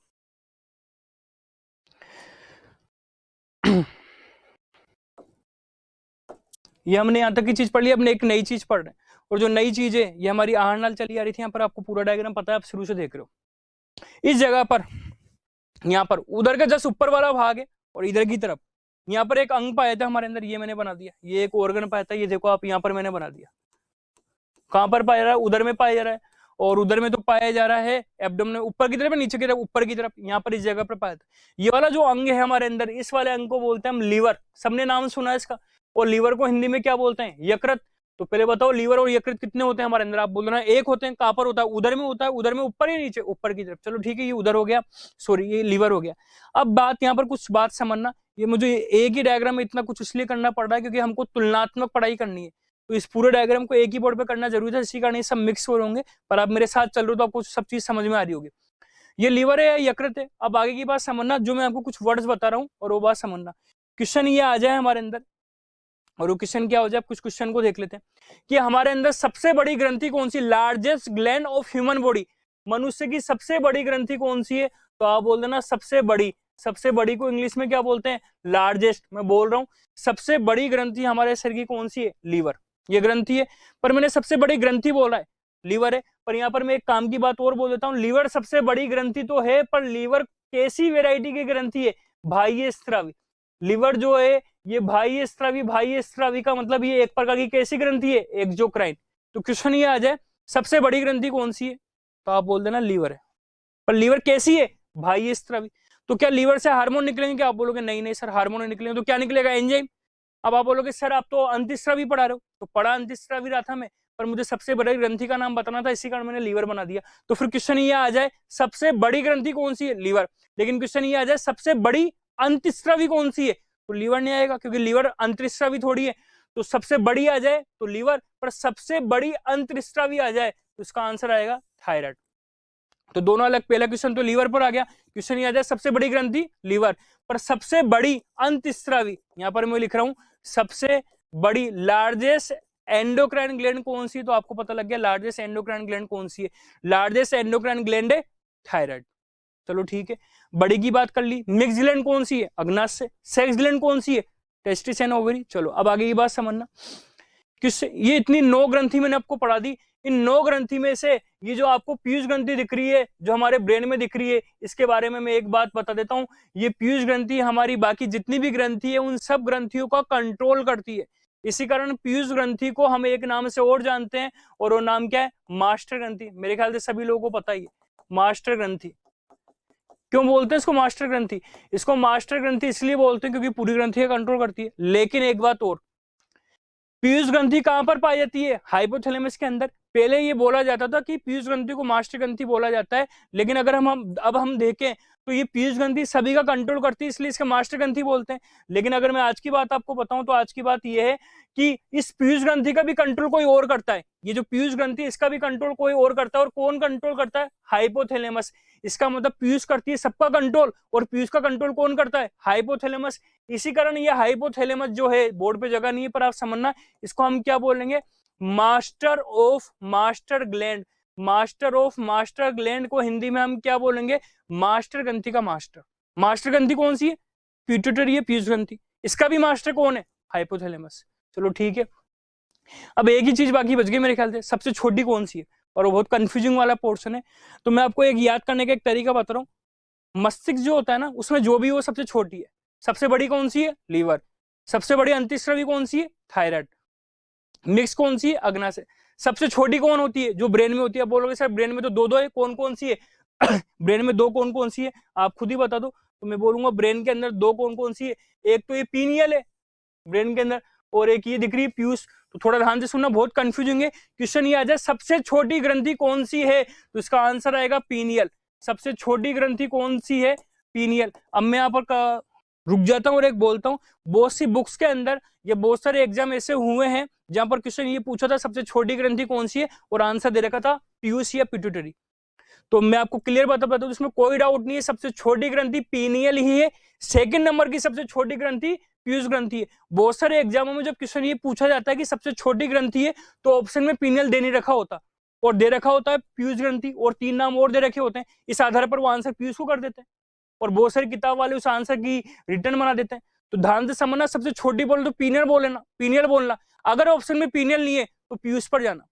ये हमने यहाँ तक की चीज पढ़ ली, अपने एक नई चीज पढ़ रहे हैं। और जो नई चीज है ये हमारी आहार नाल चली आ रही थी, यहाँ पर आपको पूरा डायग्राम पता है, आप शुरू से देख रहे हो। इस जगह पर यहाँ पर उधर का जस्ट ऊपर वाला भाग है और इधर की तरफ यहाँ पर एक अंग पाया था हमारे अंदर, ये मैंने बना दिया। ये एक ऑर्गन पाया था, ये देखो आप यहाँ पर मैंने बना दिया। कहां पर पाया जा रहा है? उधर में पाया जा रहा है। और उधर में तो पाया जा रहा है एब्डोमेन, ऊपर की तरफ, नीचे की तरफ, ऊपर की तरफ, यहाँ पर इस जगह पर पाया था। ये वाला जो अंग है हमारे अंदर, इस वाले अंग को बोलते हैं हम लीवर। सबने नाम सुना है इसका। और लीवर को हिंदी में क्या बोलते हैं? यकृत। तो पहले बताओ लीवर और यकृत कितने होते हैं हमारे अंदर? आप बोल रहे हैं एक होते हैं। कहां पर होता है? उधर में होता है। उधर में ऊपर या नीचे? ऊपर की तरफ। चलो ठीक है, ये उधर हो गया, सॉरी ये लीवर हो गया। अब बात यहाँ पर कुछ बात समझना, ये मुझे एक ही डायग्राम में इतना कुछ इसलिए करना पड़ रहा है क्योंकि हमको तुलनात्मक पढ़ाई करनी है। तो इस पूरे डायग्राम को एक ही बोर्ड पे करना जरूरी है, इसी कारण ये सब मिक्स हो होंगे। पर आप मेरे साथ चल रहे हो तो आपको सब चीज समझ में आ रही होगी। ये लीवर है या यकृत है। अब आगे की बात समझना, जो मैं आपको कुछ वर्ड्स बता रहा हूँ और वो बात समझना। क्वेश्चन ये आ जाए हमारे अंदर, और वो क्वेश्चन क्या हो जाए, कुछ क्वेश्चन को देख लेते हैं कि हमारे अंदर सबसे बड़ी ग्रंथि कौन सी? Largest gland of human body. मनुष्य की सबसे बड़ी ग्रंथि कौन सी है? तो आप बोल देना सबसे बड़ी। सबसे बड़ी को इंग्लिश में क्या बोलते हैं? लार्जेस्ट। मैं बोल रहा हूं सबसे बड़ी ग्रंथि हमारे शरीर की कौन सी है? लीवर। ये ग्रंथि है, पर मैंने सबसे बड़ी ग्रंथि बोला है, लीवर है। पर यहाँ पर मैं एक काम की बात और बोल देता हूँ, लीवर सबसे बड़ी ग्रंथि तो है, पर लीवर कैसी वेराइटी की ग्रंथि है? बाह्य स्रावी। लीवर जो है ये बाह्य स्रावी। बाह्य स्रावी का मतलब ये एक प्रकार की कैसी ग्रंथि है? एक्सोक्राइन। तो क्वेश्चन ये आ जाए सबसे बड़ी ग्रंथि कौन सी है? तो आप बोल देना लीवर है। पर लीवर कैसी है? बाह्य स्रावी। तो क्या लीवर से हार्मोन निकलेंगे? क्या आप बोलोगे नहीं नहीं सर हार्मोन नहीं निकलेंगे, तो क्या निकलेगा? एंजाइम। अब आप बोलोगे सर आप तो अंतस्रावी पढ़ा रहे हो, तो पढ़ा अंतस्रावी रहा था मैं, पर मुझे सबसे बड़ी ग्रंथि का नाम बताना था, इसी कारण मैंने लीवर बना दिया। तो फिर क्वेश्चन ये आ जाए सबसे बड़ी ग्रंथि कौन सी है? लीवर। लेकिन क्वेश्चन ये आ जाए सबसे बड़ी अंतस्रावी कौन सी है? तो लीवर नहीं आएगा, क्योंकि लीवर अंतस्रावी थोड़ी है। तो सबसे बड़ी आ जाए तो लीवर, पर सबसे बड़ी अंतस्रावी आ जाए तो इसका आंसर आएगा थायराइड। तो दोनों अलग, पहला क्वेश्चन तो लीवर पर आ गया। क्वेश्चन ये आ जाए सबसे बड़ी ग्रंथि लीवर, पर सबसे बड़ी अंतस्रावी, यहां पर मैं लिख रहा हूं सबसे बड़ी लार्जेस्ट एंडोक्राइन ग्लैंड कौन सी है? तो आपको पता लग गया लार्जेस्ट एंडोक्राइन ग्लैंड कौन सी है। लार्जेस्ट एंडोक्राइन ग्लैंड है थायराइड। चलो ठीक है, बड़ी की बात कर ली। मिक्स ग्लैंड कौन सी है? अग्नाशय। सेक्स ग्लैंड कौन सी है? Testis and ovary. चलो अब आगे की बात समझना, किस ये इतनी 9 ग्रंथि मैंने आपको पढ़ा दी। इन 9 ग्रंथि में से ये जो आपको पीयूष ग्रंथि दिख रही है, जो हमारे ब्रेन में दिख रही है, इसके बारे में मैं एक बात बता देता हूं। ये पीयूष ग्रंथि हमारी बाकी जितनी भी ग्रंथि है उन सब ग्रंथियों का कंट्रोल करती है। इसी कारण पीयूष ग्रंथि को हम एक नाम से और जानते हैं, और वो नाम क्या है? मास्टर ग्रंथि। मेरे ख्याल से सभी लोगों को पता ही है मास्टर ग्रंथि। क्यों बोलते हैं इसको मास्टर ग्रंथि? इसको मास्टर ग्रंथि इसलिए बोलते हैं क्योंकि पूरी ग्रंथि का कंट्रोल करती है। लेकिन एक बात और, पीयूष ग्रंथि कहां पर पाई जाती है? हाइपोथैलेमस के अंदर। पहले ये बोला जाता था कि पीयूष ग्रंथि को मास्टर ग्रंथि बोला जाता है, लेकिन अगर हम देखें तो ये पीयूष ग्रंथि सभी का कंट्रोल करती है, इसलिए इसका मास्टर ग्रंथि बोलते हैं। लेकिन अगर मैं आज की बात आपको बताऊं तो आज की बात यह है कि इस पीयूष ग्रंथि का भी कंट्रोल कोई और करता है। ये जो पीयूष ग्रंथि इसका भी कंट्रोल कोई और करता है। और कौन कंट्रोल करता है? हाइपोथैलेमस। इसका मतलब पीयूष करती है सबका कंट्रोल, और पीयूष का कंट्रोल कौन करता है? हाइपोथैलेमस। इसी कारण ये हाइपोथैलेमस जो है, बोर्ड पे जगह नहीं है पर आप समझना, इसको हम क्या बोलेंगे? Master of master gland. Master of master gland को हिंदी में हम क्या बोलेंगे? मास्टर ग्रंथि का मास्टर। मास्टर ग्रंथि कौन सी है? पिट्यूटरी है पीयूष ग्रंथि। इसका भी मास्टर कौन है? हाइपोथैलेमस। चलो ठीक है, अब एक ही चीज बाकी बच गई मेरे ख्याल से, सबसे छोटी कौन सी है? और वो बहुत कंफ्यूजिंग वाला पोर्शन है। तो मैं आपको एक याद करने का एक तरीका बता रहा हूं। मस्तिष्क जो होता है ना, उसमें जो भी वो सबसे छोटी है। सबसे बड़ी कौन सी है? लीवर। सबसे बड़ी अंतस्रावी कौन सी है? थायराइड। मिक्स कौन सी है? अग्नाशय। सबसे छोटी कौन होती है? जो ब्रेन में होती है। बोलोगे सर ब्रेन में तो दो है, कौन कौन सी है? ब्रेन में दो कौन कौन सी है? आप खुद ही बता दो। तो मैं बोलूंगा ब्रेन के अंदर दो कौन कौन सी है। एक तो ये पीनियल है ब्रेन के अंदर, और एक ये दिख रही है पीयूष। तो थोड़ा ध्यान से सुनना, बहुत कंफ्यूजिंग है। क्वेश्चन ये आ जाए सबसे छोटी ग्रंथि कौन सी है, तो इसका आंसर आएगा पीनियल। सबसे छोटी ग्रंथि कौन सी है? पीनियल। अब मैं यहाँ पर रुक जाता हूँ और एक बोलता हूँ, बहुत सी बुक्स के अंदर ये बहुत सारे एग्जाम ऐसे हुए हैं जहां पर क्वेश्चन ये पूछा था सबसे छोटी ग्रंथि कौन सी है, और आंसर दे रखा था पीयूष या पिट्यूटरी। तो मैं आपको क्लियर बता दूं, इसमें कोई डाउट नहीं है, सबसे छोटी ग्रंथि पीनियल ही है। सेकंड नंबर की सबसे छोटी ग्रंथि पीयूष ग्रंथि है। बहुत सारे एग्जामों में जब क्वेश्चन ये पूछा जाता है कि सबसे छोटी ग्रंथि है, तो ऑप्शन में पीनियल दे नहीं रखा होता, और दे रखा होता है पीयूष ग्रंथि, और 3 नाम और दे रखे होते हैं। इस आधार पर वो आंसर पीयूष को कर देते हैं, और बहुत सारी किताब वाले उस आंसर की रिटर्न बना देते हैं। तो ध्यान से समझना, सबसे छोटी बोले तो पीनियल बोलना, पीनियल बोलना। अगर ऑप्शन में पीनियल नहीं है तो पीयूष पर जाना।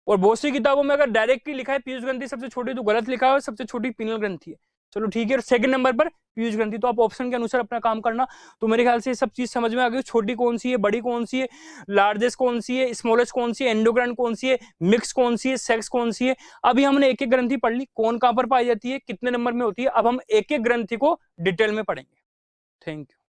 और बहुत सी किताबों में अगर डायरेक्टली लिखा है पीयूष ग्रंथि सबसे छोटी तो गलत लिखा है, सबसे छोटी पीनियल ग्रंथि है। चलो ठीक है, और सेकंड नंबर पर पीयूष ग्रंथि। तो आप ऑप्शन के अनुसार अपना काम करना। तो मेरे ख्याल से ये सब चीज समझ में आ गई, छोटी कौन सी है, बड़ी कौन सी है, लार्जेस्ट कौन सी है, स्मॉलेस्ट कौन सी है, एंडोक्राइन कौन सी है, मिक्स कौन सी है, सेक्स कौन सी है। अभी हमने एक एक ग्रंथि पढ़ ली, कौन कहां पर पाई जाती है, कितने नंबर में होती है। अब हम एक एक ग्रंथि को डिटेल में पढ़ेंगे। Thank you.